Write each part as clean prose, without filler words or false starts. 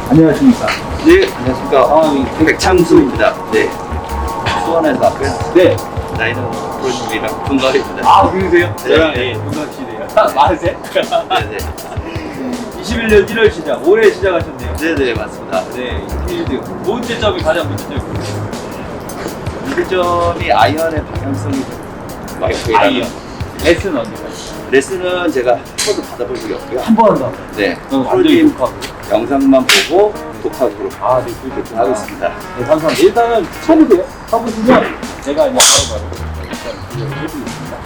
안녕하십니까. 네, 안녕하십니까. 백창수입니다. 네. 수원에서 왔고요. 네. 나이는 프로님이랑 동갑입니다. 아, 그러세요? 네. 저랑 동갑시네요. 많으세요? 네네. 21년 1월 시작, 올해 시작하셨네요. 네네, 맞습니다. 네, 필드. 문제점이 가장 문제점이에요. 문제점이 아이언의 방향성이 많고요. 아이언. 레슨 언제까지? 레슨은 제가 한 번도 받아본 적이 없고요. 한 번 더. 네. 완전히 프로님 독하고. 영상만 보고 독학으로 아, 네, 이렇게 하고 있습니다. 네, 감사합니다. 일단은 쳐보세요. 쳐보시면 제가 이제 바로바로 일단 해드리겠습니다.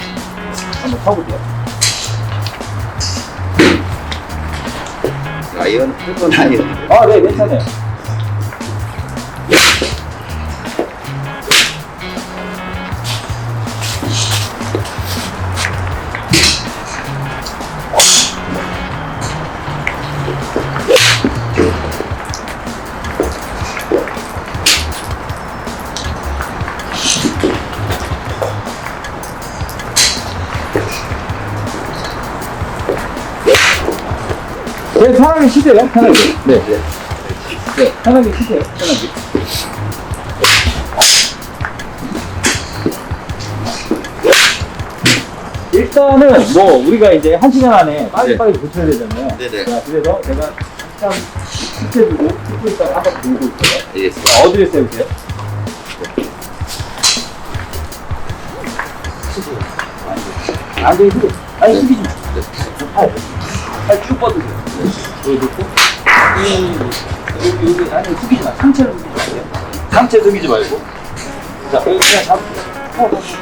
한번 쳐보세요. 아이언 8번 아이언. 아, 네, 괜찮아요. 네, 편하게 치세요. 편하게. 네. 네, 편하게 치세요. 편하게. 일단은 뭐 우리가 이제 1시간 안에 빨리빨리 고쳐야 되잖아요. 네네. 자, 그래서 제가 잠깐 숙제주고 숙고 있다가 한번 들고 있어요. 예. 자, 어디에 세우세요? 앉아있고 아니 숙이지 마. 팔 쭉 뻗으세요. 여기 놓고 여기 아니 숙이지 마. 상체를 숙이지 마세요. 상체 숙이지 말고 자 여기 그냥 잡으세요.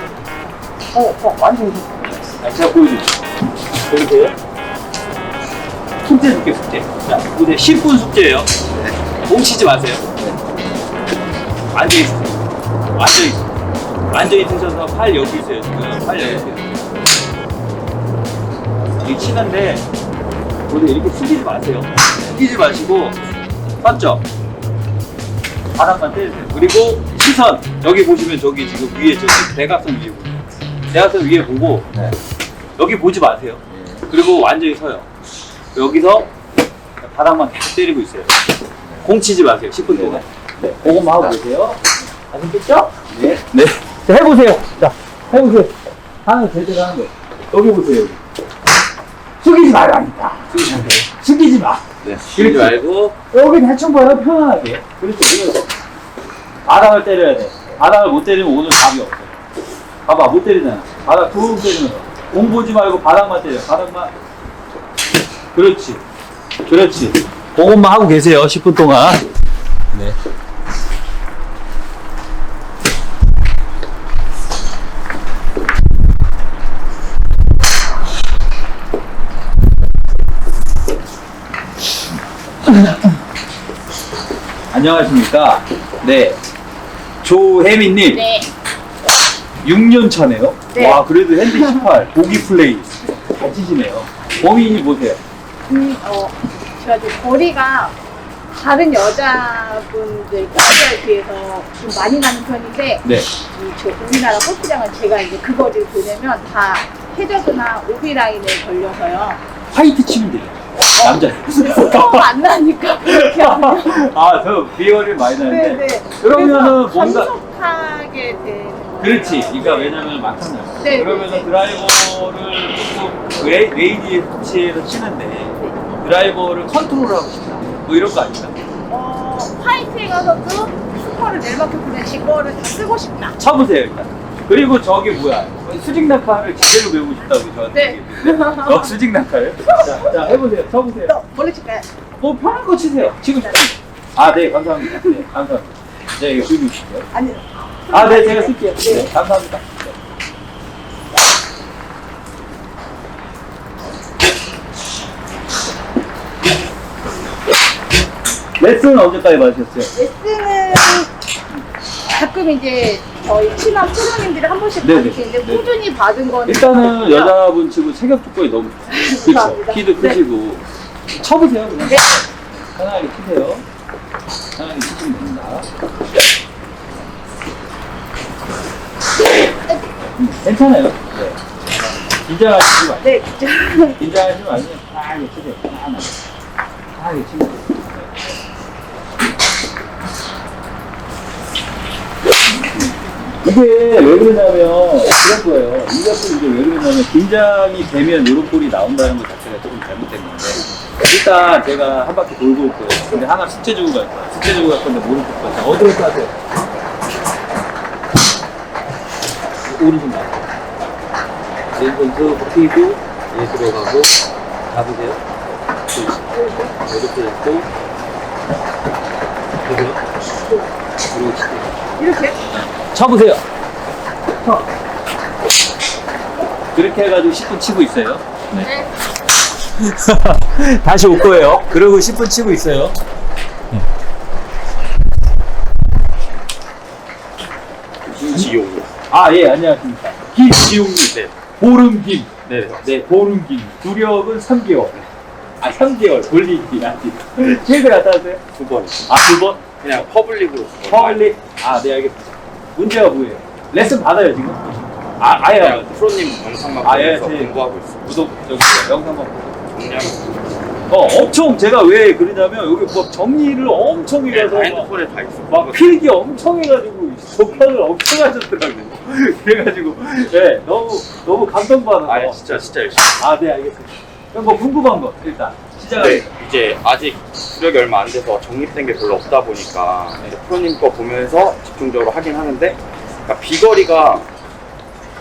완전히 아, 제가 보여드릴게요. 보이세요? 숙제 숙제 숙제. 자, 이제 10분 숙제예요. 뭉치지 마세요. 앉아있으세요. 앉아있으세요. 앉아있으셔서 팔 여기 있어요. 지금 팔 여기 있어요. 이게 치는데 우리 이렇게 숙이지 마세요. 숙이지 마시고 섰죠? 바닥만 때리세요. 그리고 시선 여기 보시면 저기 지금 위에 저기 대각선 위에 보세요. 대각선 위에 보고 여기 보지 마세요. 그리고 완전히 서요. 여기서 바닥만 계속 때리고 있어요. 공 치지 마세요. 10분 동안. 네. 그것만 하고 계세요. 아시겠죠? 네. 네. 자, 해보세요. 자, 해보세요. 하는 제대로 하는 거예요. 여기 보세요. 여기. 숙이지 말라니까. 숙이지 마. 네. 숙이지 말고. 여기 대충 봐요. 편안하게. 그렇죠. 그래서 바닥을 때려야 돼. 바닥을 못 때리면 오늘 답이 없어. 봐봐, 못 때리잖아. 바닥 툭 때리면서. 공 보지 말고 바닥만 때려. 바닥만. 그렇지. 그렇지. 그것만 하고 계세요. 10분 동안. 네. 안녕하십니까. 네. 조혜민님. 네. 6년 차네요. 네. 와, 그래도 핸디 18, 보기 플레이. 잘 치시네요. 범인이 보세요. 제가 이제 거리가 다른 여자분들 골프에 비해서 좀 많이 나는 편인데, 네. 저 우리나라 골프장은 제가 이제 그 거리를 보내면 다 해저드나 오비 라인에 걸려서요. 화이트 치면 돼요. 남자. 스코어 안 나니까 그렇게 하면. 아, 저 비거리를 많이 나는데. 네네. 그러면은 그래서 뭔가. 감속하게 되는. 그렇지. 그러니까 왜냐면 막혔나요. 네, 그러면은 네. 드라이버를 조금 레이디 터치에서 치는데 드라이버를 컨트롤하고 싶다. 뭐 이런 거 아닌가? 화이트에 가서도 스코어를 내리막혀 보내 제 거를 다 쓰고 싶다. 쳐보세요 일단. 그리고 저기 뭐야 수직 낙하를 제대로 배우고 싶다고 저한테 네. 얘기했는데 수직 낙하를? 자 해보세요. 쳐보세요. 또 뭘로 칠까요? 뭐 편한 거 치세요. 지금 네 감사합니다. 네 감사합니다. 네 이거 들고 주시고요. 아니. 네 제가 쓸게요. 네 감사합니다. 레슨은 언제까지 받으셨어요? 레슨은 가끔 이제 저희 친한 프로님들이 한 번씩 네네. 받으시는데 네. 꾸준히 받은 거는 일단은 없고요. 여자분 치고 체격 조건이 너무 그렇죠. 감사합니다. 키도 네. 크시고 쳐보세요 그냥. 네. 편하게 치세요. 편하게 치시면 됩니다. 괜찮아요. 네. 긴장하시지 마세요. 네, 그죠. 긴장하지 마세요. 편하게 치세요. 편하게 치세요. 이게 왜 그러냐면 그런 거예요. 이것도 이제 왜 그러냐면 긴장이 되면 이런 볼이 나온다는 것 자체가 조금 잘못된 건데 일단 제가 한 바퀴 돌고 올 거예요. 근데 하나 숙제 주고 갈 거야. 숙제 주고 갈 건데 모를 것 같아. 어디로 가세요? 오른손 가. 왼손 쭉 펴고 얘 들어가고 잡으세요. 이렇게 잡고 그리고 이렇게? 쳐보세요. 그렇게 해가지고 10분 치고 있어요. 네. 다시 올 거예요. 그러고 10분 치고 있어요. 김지용. 아, 예, 안녕하십니까. 김지용님. 네. 보름김. 네. 네, 보름김. 구력은 3개월. 아, 3개월. 돌리기, 아직. 실드 갔다 왔어요? 2번. 아, 2번? 그냥 퍼블릭으로. 퍼블릭? 아, 네, 알겠습니다. 문제가 뭐예요? 레슨 받아요, 지금? 아, 아예 안 그냥 받아요. 프로님 영상만 아, 예, 보면서 네. 공부하고 있어요. 구독, 저기, 영상만 보고. 정리하고 엄청 제가 왜 그러냐면 여기 뭐 정리를 엄청 해서 막, 핸드폰에 다 있어. 막 필기 엄청 해가지고 독학을 엄청 하셨더라고요. 그래가지고 네, 너무 감동받아서. 아, 진짜 열심히. 아, 네, 알겠습니다. 그럼 뭐 궁금한 거 일단 네, 시작하겠습니다. 이제 아직 구력이 얼마 안 돼서 정립된 게 별로 없다 보니까 이제 프로님 거 보면서 집중적으로 하긴 하는데, 그러니까 비거리가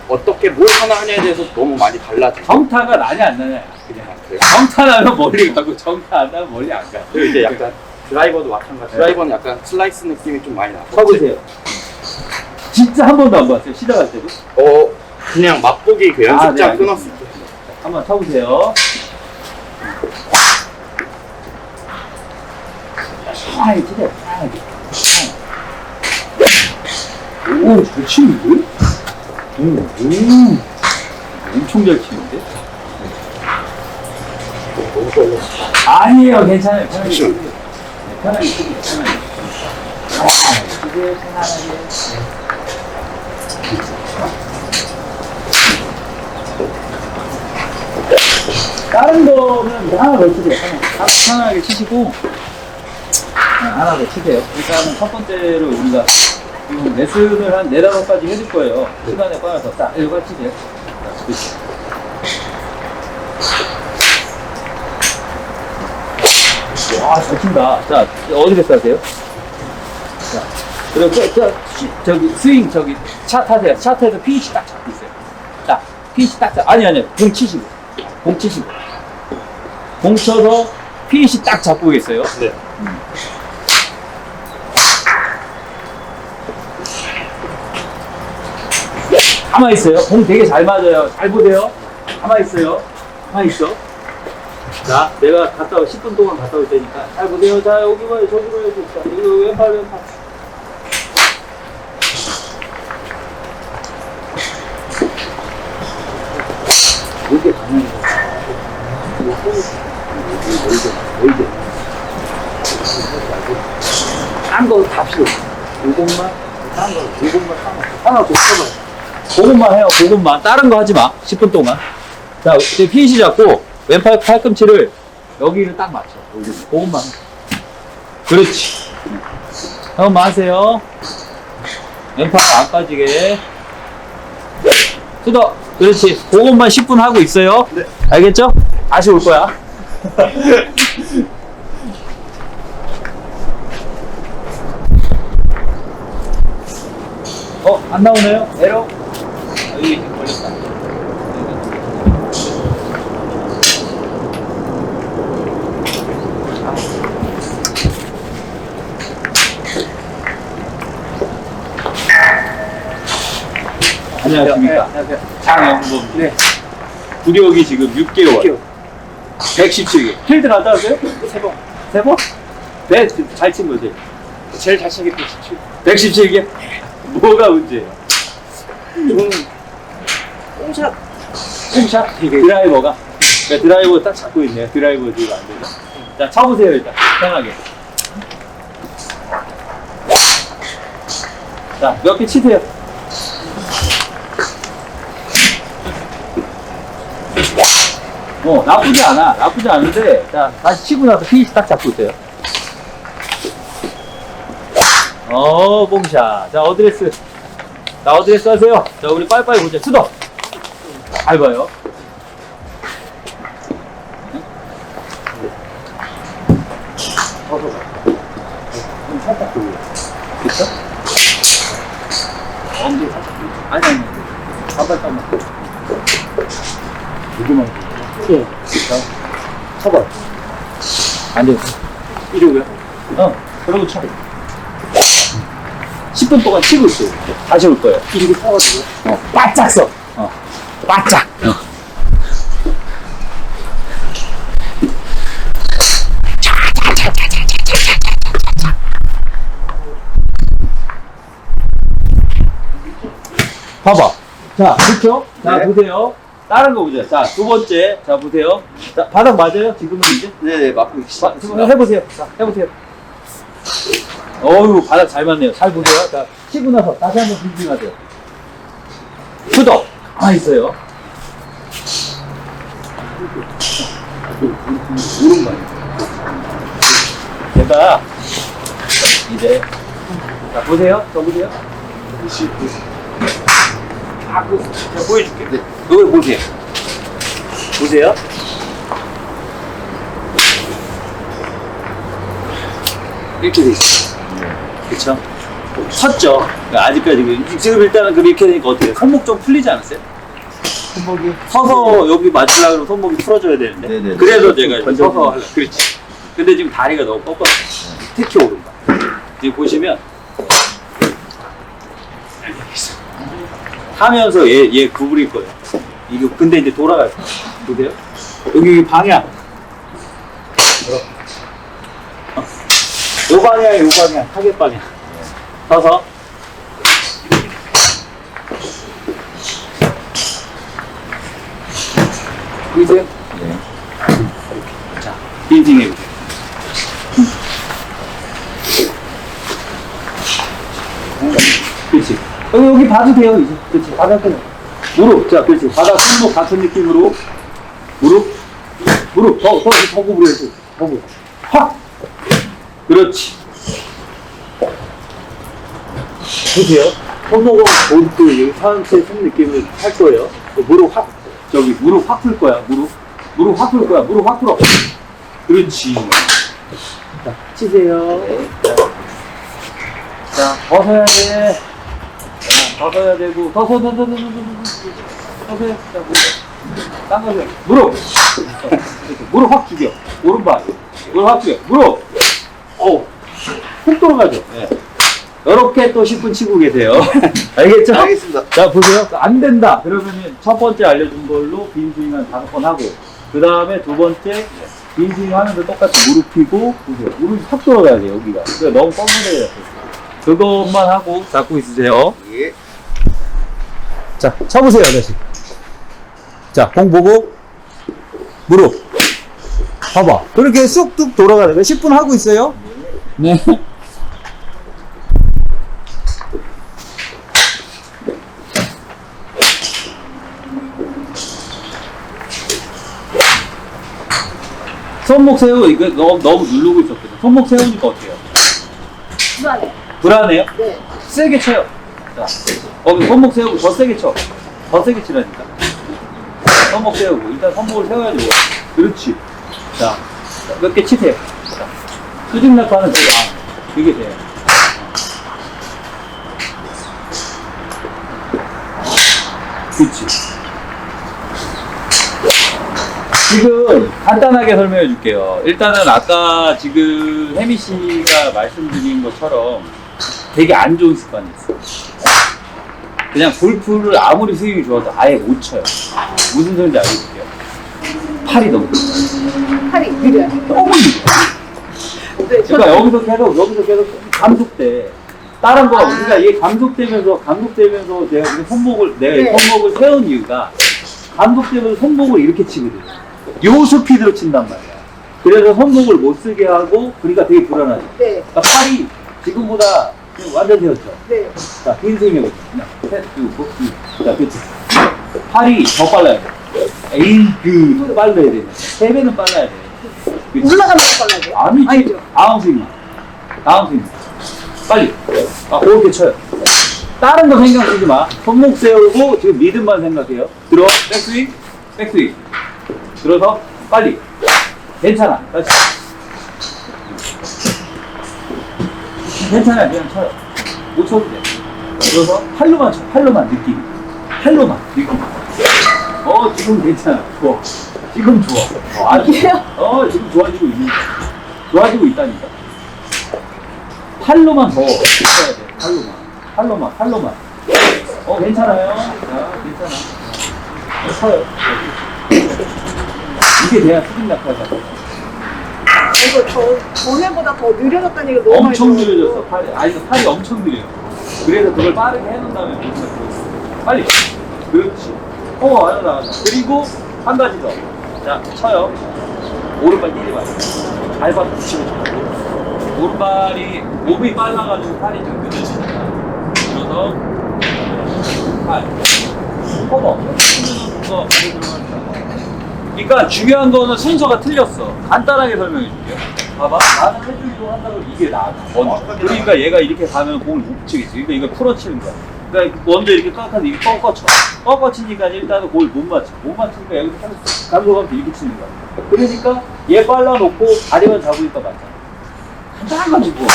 어떻게 뭘 하나 하냐에 대해서 너무 많이 달라져. 정타가 나냐 안 나냐 그냥. 그래요. 정타 나면 멀리 가고 정타 안 나면 멀리 안 가. 그리고 이제 약간 드라이버도 마찬가지. 드라이버는 약간 슬라이스 느낌이 좀 많이 나고. 쳐보세요. 진짜 한 번도 안 봤어요. 시작할 때도. 그냥 맛보기 그 연습장 네, 끊었을 때. 한번 쳐보세요. 편하게 치세요. 편하게. 오, 잘 치는데? 엄청 잘 치는데? 너무 떨려. 아니에요, 괜찮아요. 편하게 치세요. 잠시만요. 네, 편하게 치세요. 편하게. 치세요, 편안하게. 다른 거는 하나 더 치세요. 하나. 편하게 치시고 하나 더 치세요. 일단은 첫 번째로 우리가 지금 레슨을 한 4-5가지 해줄 거예요. 시간에 빠져서 딱 이거 치세요. 자, 그렇지. 와, 잘 친다. 자, 어디에 싸세요? 자, 그리고 저기 스윙 저기 차 타세요. 차 타서 피니시 딱 잡고 있어요. 자, 피니시 딱 잡. 아니 공 치시고. 공 치시고. 공 쳐서 피니시 딱 잡고 계세요. 네. 가만히 있어요. 공 되게 잘 맞아요. 잘 보세요. 가만히 있어요. 가만히 있어. 자, 내가 10분 동안 갔다 올 테니까 잘 보세요. 자, 여기 봐요. 저기 봐요. 자, 여기 왼팔. 이렇게 가는 거. 멀게. 딴거다 필요 없어. 요것만, 하나 더 쳐봐요. 그것만 해요, 그것만. 다른 거 하지 마. 10분 동안. 자, 이제 피니시 잡고, 왼팔 팔꿈치를 여기를 딱 맞춰. 그것만. 그렇지. 한번만 하세요. 왼팔 안 빠지게. 수도. 그렇지. 그것만 10분 하고 있어요. 네. 알겠죠? 다시 올 거야. 안 나오네요? 에러? 여기 지금 걸렸다. 안녕하십니까. 안녕하세요. 장영범. 네. 구력이 지금 6개월. 117개. 필드 갔다 왔어요? 3번. 3번? 네, 잘 친 거지? 제일 자신 있게 17. 117개? 뭐가 문제예요? 저는 뽕샷. 홈샷? 드라이버가? 네, 드라이버 딱 잡고 있네요. 드라이버 지금 안 되죠? 자, 쳐보세요, 일단. 편하게. 자, 몇 개 치세요. 나쁘지 않아. 나쁘지 않은데, 자, 다시 치고 나서 피니시 딱 잡고 있어요. 뽕샷. 자, 어드레스. 자, 어드레스 하세요. 자, 우리 빨리빨리 보자. 수도. 밟아요. 좀 살짝 돌려. 됐어? 엉덩이 살짝 돌려. 아니. 잠깐만. 여기만. 예. 자, 쳐봐. 안 돼. 이러고요. 그러고 쳐. 10분 동안 치고 있어요. 다시 올 거예요. 이렇게 쳐가지고. 바짝 써. 바짝. 봐봐. 자, 그렇죠? 자, 네. 보세요. 다른 거 보자. 자, 두 번째. 자, 보세요. 자, 바닥 맞아요? 지금은 이제? 네네, 맞고 지금 해보세요. 자, 해보세요. 어유 바닥 잘 맞네요. 잘 보세요. 자, 치고 나서 다시 한번 빙빙하세요. 수덕. 있어요. 오른발. 제가 이제 자 보세요. 저 보세요. 제가 보여줄게. 네. 이걸 보세요. 보세요. 이렇게 돼 있어요. 그쵸? 섰죠? 그러니까 아직까지. 지금 일단은 그렇게 되니까 어때요? 손목 좀 풀리지 않았어요? 손목이? 서서 여기 맞추려고 그러면 손목이 풀어줘야 되는데. 네네. 그래서 제가 이제 서서 하려고. 그렇지. 근데 지금 다리가 너무 꺾었어. 특히 오른발. 지금 보시면. 하면서 얘 구부릴 거예요. 이거 근데 이제 돌아갈 거예요. 보세요. 여기 방향. 요 방향, 요 방향, 타겟 방향. 서서. 보이세요? 네. 자, 빈징해 보세요. 그렇지. 여기 봐도 돼요, 이제. 그렇지. 바닥 끊어. 무릎. 자, 그렇지. 바닥 손목 같은 느낌으로. 무릎. 더 구부려야지. 더 구부려. 확! 그렇지. 보세요. 손목은 보드 여기 상체 손 느낌을 할 거예요. 무릎 확, 무릎 확 풀 거야. 무릎 확 풀 거야. 무릎 확 풀어. 그렇지. 자, 치세요. 자, 벗어야 돼. 자, 벗어야 되고, 서서요. 자, 당겨세요. 무릎. 무릎 확 죽여. 오른발. 무릎 확 죽여. 무릎. 훅 돌아가죠. 네. 이렇게 또 10분 치고 계세요. 알겠죠? 알겠습니다. 자, 보세요. 안 된다. 그러면은 첫 번째 알려준 걸로 빈스윙 한 5번 하고, 그 다음에 두 번째 빈스윙 하면서 똑같이 무릎 펴고, 보세요. 무릎이 확 돌아가야 돼요, 여기가. 그러니까 너무 뻔뻔해요. 그것만 하고 잡고 있으세요. 예. 자, 쳐보세요, 다시. 자, 공 보고, 무릎. 봐봐. 그렇게 쑥쑥 돌아가는 거예요. 10분 하고 있어요. 네. 손목 세우고, 이거 너무 누르고 있었거든. 손목 세우니까 어때요? 불안해. 불안해요? 네. 세게 쳐요. 자, 손목 세우고 더 세게 쳐. 더 세게 치라니까. 손목 세우고, 일단 손목을 세워야지. 그렇지. 자, 몇 개 치세요. 자, 수직 낙하는 돼요. 이게 돼요. 그렇지. 지금 간단하게 설명해 줄게요. 일단은 아까 지금 혜미 씨가 말씀드린 것처럼 되게 안 좋은 습관이 있어요. 그냥 골프를 아무리 스윙이 좋아도 아예 못 쳐요. 무슨 소리인지 알겠어요? 팔이 너무 느려요. 팔이 느려요. 너무 느려요. 네, 그러니까 여기서 계속 감속돼. 다른 거, 그러니까 얘 감속되면서 내가 이 손목을 네. 세운 이유가 감속되면서 손목을 이렇게 치거든요. 요 스피드로 친단 말이야. 그래서 손목을 못 쓰게 하고, 그러니까 되게 불안하죠. 네. 그러니까 팔이 지금보다 지금 완전 세웠죠. 네. 자, 빈 스윙 해보자. 셋, 둘, 셋. 자, 그치. 팔이 더 빨라야 돼. 또 빨라야 돼. 3배는 빨라야 돼. 그치? 올라가면 빨라야 돼요? 아니지. 아니죠. 다음 스윙. 빨리. 그렇게 쳐요. 다른 거 신경 쓰지 마. 손목 세우고 지금 리듬만 생각해요. 들어, 백스윙, 백스윙. 들어서 빨리. 괜찮아. 다시. 괜찮아, 그냥 쳐요. 못 쳐도 돼. 들어서 팔로만 쳐, 팔로만 느낌. 팔로만 느낌. 지금 괜찮아. 좋아. 지금 좋아. 아주. 지금 좋아지고 있는 거야. 좋아지고 있다니까. 팔로만 더 쳐야 돼. 팔로만. 괜찮아요. 자, 괜찮아. 쳐요. 이게 돼야 수빈 낙하잖아. 이거 전에보다 더 느려졌다는 얘기가 너무 엄청 많이 느려졌어, 들어가지고. 팔이. 팔이 엄청 느려. 그래서 그걸 빠르게 해놓은 다음에 못쳐. 빨리. 그렇지. 나가자. 그리고 한 가지 더. 자, 쳐요. 오른발 뛰지 마요. 발 받고 치면 좋고. 오른발이, 몸이 빨라가지고 팔이 좀 늦어지니까. 그래서, 팔. 커버. 그거 그러니까 중요한 거는 순서가 틀렸어. 간단하게 설명해 줄게요. 봐봐. 나는 해주기로 한다고 이게 나아. 그러니까 얘가 이렇게 가면 공을 못 치겠지. 그러니까 이걸 풀어치는 거야. 그러니까 먼저 이렇게 깎아서 이렇게 꺾어쳐. 꺾어치니까 일단은 공을 못 맞춰. 못 맞추니까 여기서 감독하면서 이렇게 치는 거야. 그러니까 얘 빨라놓고 다리만 잡으니까 맞잖아. 간단해가지고.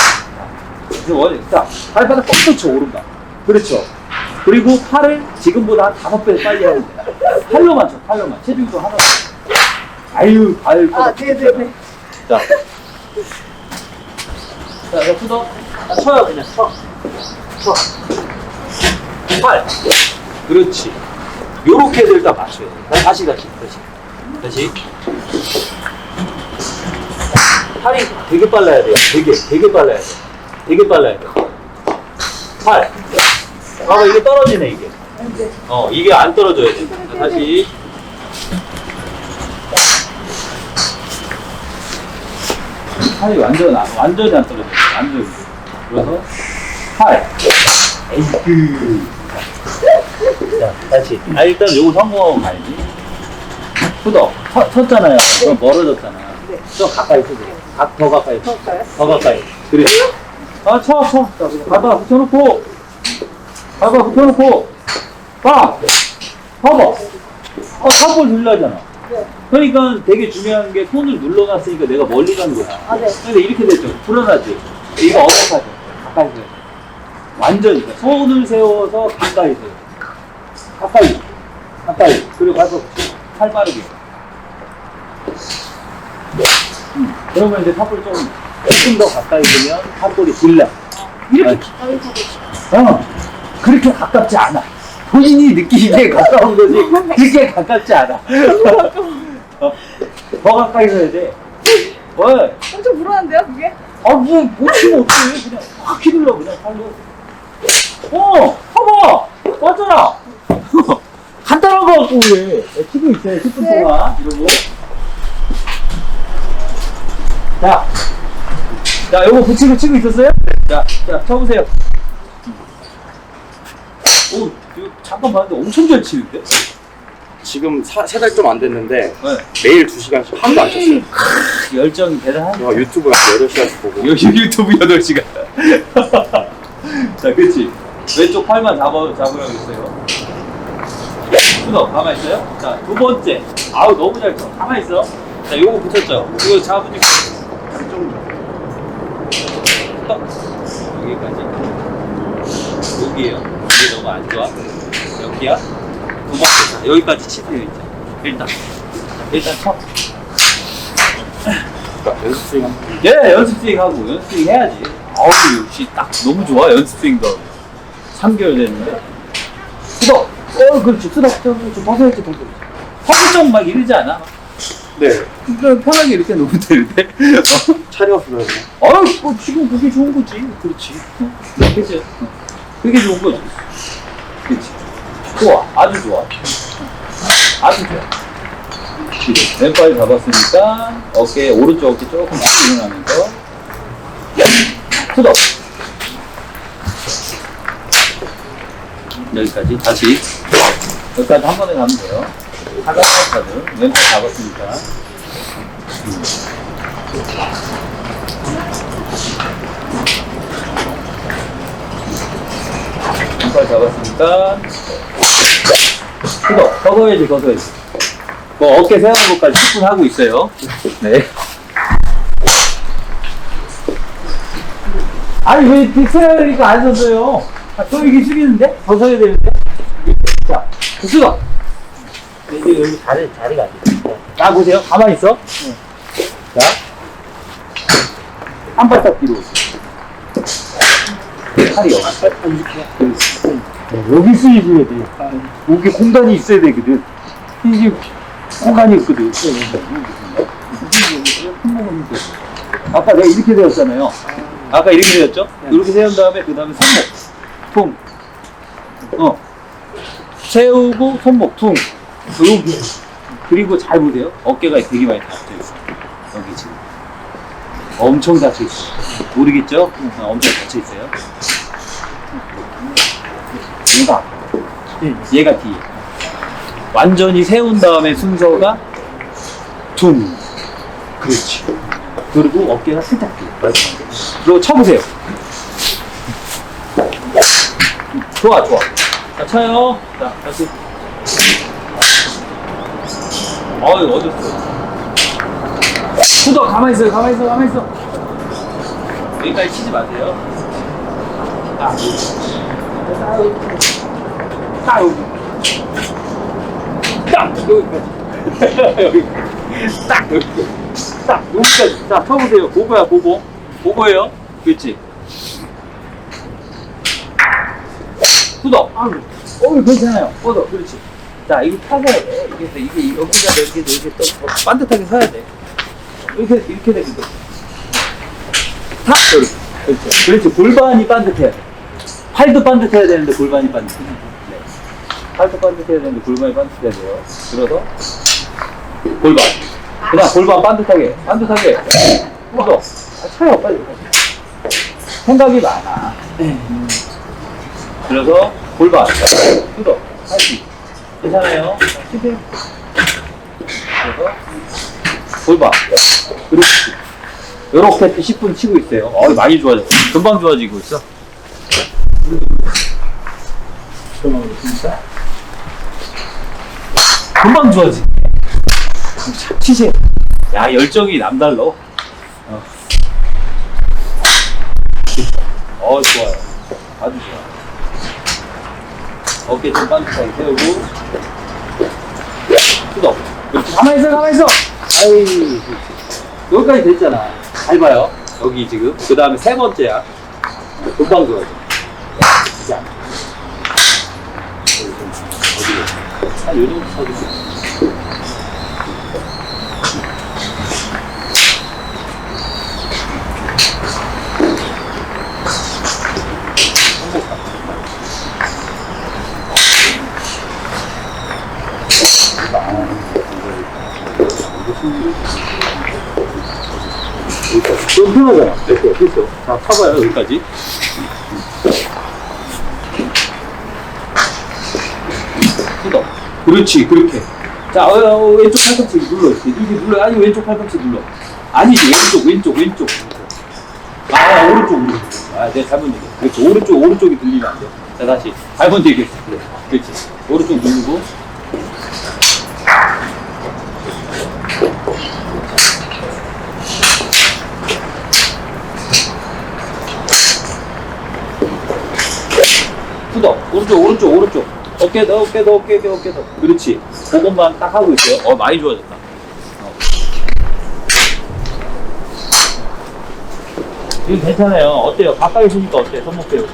자, 발바닥 꺾어 쳐, 오른발. 그렇죠. 그리고 팔을 지금보다 한 5배 빨리 하면 돼. 팔로만 쳐, 팔로만. 체중도 하나 더. 아유, 네네네. 자, 이거 뜯어. 쳐요, 그냥 쳐. 팔. 그렇지. 요렇게 해서 일단 맞춰야 돼. 다시. 팔이 되게 빨라야 돼요. 되게 빨라야 돼. 되게 빨라야 돼. 팔. 봐봐, 이게 떨어지네, 이게. 이게 안 떨어져야 돼. 자, 다시. 팔이 완전히 안 떨어져. 완전히. 그래서, 팔. 에이그. 자, 다시. 일단 요거 성공하고 가야지. 후덕. 섰잖아요. 그럼 멀어졌잖아. 좀 가까이 서세요. 더 가까이. 더 가까이. 그래. 쳐. 자, 가다 붙여놓고. 봐! 봐봐! 탑볼 들려잖아. 그러니까 되게 중요한 게 손을 눌러놨으니까 내가 멀리 가는 거야. 네. 근데 이렇게 됐죠. 불안하지? 이거 어색하죠? 가까이 세요. 완전히. 손을 세워서 가까이 세요. 가까이. 그리고 가서 팔 빠르게. 그러면 이제 탑볼 조금 더 가까이 되면 탑볼이 들려. 이렇게 네. 가까이 하고 그렇게 가깝지 않아. 본인이 느끼기에 가까운 거지, 그렇게 가깝지 않아. 더 가까이 서야 돼. 왜? 엄청 불안한데요, 그게? 못 치면 어떡해. 그냥 확 휘둘러, 그냥 팔로. 봐봐! 맞잖아! 간단한 거 갖고 왜? 치고 있어요, 10분 동안. 이러고. 자, 요거 붙이고 치고 있었어요? 자, 쳐보세요. 이거 잠깐 봤는데 엄청 잘 치는데? 지금 3달 좀 안 됐는데 네. 매일 2시간씩 하루도 안 쳤어요. 열정이 대단하네. 제가 유튜브 8시간씩 보고 유튜브 8시간. 자, 그치. 왼쪽 팔만 잡으라겠어요. 수덕, 가만있어요? 자, 두 번째. 너무 잘 쳐. 가만있어. 자, 요거 붙였죠? 이거 잡으니까. 수덕. 여기에요. 이게 너무 안 좋아. 여기야. 두 번째. 자, 여기까지 치세요, 이제. 일단 쳐. 연습 스윙 한번. 예, 연습 스윙 하고, 연습 스윙 해야지. 역시 딱 너무 좋아, 연습 스윙도. 3개월 됐는데. 수덕! 그렇지. 수덕. 좀 벗어야지, 허브정 막 이러지 않아? 네. 그러니까 편하게 이렇게 놓으면 되는데. 차려서 그래요. 지금 그게 좋은 거지. 그렇지. 그치. 그게 좋은 거지. 그치. 좋아. 아주 좋아. 왼발 잡았으니까 오른쪽 어깨 조금 뒤로 일어나면서 수덕. 여기까지 다시 여기까지 한 번에 가면 돼요. 하가하가드 왼발 잡았으니까. 왼발 잡았으니까. 서서해야지, 서서해야지. 뭐, 어깨 세우는 것까지 10분 하고 있어요. 네. 아니, 왜 빅스라야 되니까 안 섰어요? 아, 또 이게 숙이는데? 더 서야 되는데? 자, 수가! 이제 여기 자리가 안 돼. 자, 보세요. 가만히 있어. 자. 한 발짝 뒤로. 팔이요. 여기 쓰여줘야 돼. 여기 공간이 있어야 되거든. 이게 공간이 없거든. 아까 내가 이렇게 되었잖아요. 아까 이렇게 되었죠? 이렇게 세운 다음에 그 다음에 손목, 퉁. 세우고 손목, 퉁. 이렇게. 그리고 잘 보세요. 어깨가 되게 많이 닫혀 있어. 여기 지금. 엄청 닫혀 있어. 모르겠죠? 엄청 닫혀 있어요. 얘가 뒤에. 완전히 세운 다음에 순서가 퉁. 그렇지. 그리고 어깨가 살짝 뒤에. 그리고 쳐보세요. 좋아, 좋아. 자, 쳐요. 자, 다시. 어이, 어졌어. 후더 가만히 있어요, 가만히 있어, 가만히 있어. 여기까지 치지 마세요. 딱, 딱, 여기. 딱, 여기까지. 여기. 딱, 여기. 딱, 여기까지. 자, 쳐보세요. 보고야, 보고. 보고예요. 그렇지. 후더. 괜찮아요. 후더, 그렇지. 자, 이거 타서야 돼. 이게 여기가 이렇게 또 반듯하게 서야 돼. 이렇게 되거든. 탁! 그렇지. 그렇지. 골반이 반듯해야 돼. 팔도 반듯해야 되는데 골반이 반듯해야 돼. 네. 팔도 반듯해야 되는데 골반이 반듯해야 돼요. 들어서 골반. 그다음 골반 반듯하게. 후더. 쳐요, 빨리. 생각이 많아. 그래서 골반. 후더. 팔기. 괜찮아요. 치세요. 그래서 골반. 그렇지. 요렇게 10분 치고 있어요. 많이 좋아져. 금방 좋아지고 있어. 금방 좋아지. 치세요. 야, 열정이 남달러. 좋아요. 아주 좋아. 어깨 좀 반듯하게 세우고. 후더. 그렇지. 가만히 있어. 아이, 여기까지 됐잖아. 잘 봐요. 여기 지금. 그 다음에 세 번째야. 금방 좋아져. 자. 한 요정도 쳐주세요. 좀 편하잖아. 됐어. 자, 타봐요, 여기까지. 후더. 그렇지, 그렇게. 자, 왼쪽 팔꿈치 눌러. 이렇게 눌러. 아니, 왼쪽 팔꿈치 눌러. 아니지, 왼쪽. 오른쪽. 내가 잘못 얘기해. 그렇지, 오른쪽이 들리면 안 돼. 자, 다시. 잘못 얘기했어. 그렇지. 오른쪽 누르고. 후더. 오른쪽. 어깨 더. 그렇지. 그것만 딱 하고 있어요. 많이 좋아졌다. 지금 괜찮아요. 어때요? 가까이 있으니까 어때? 손목 배우고.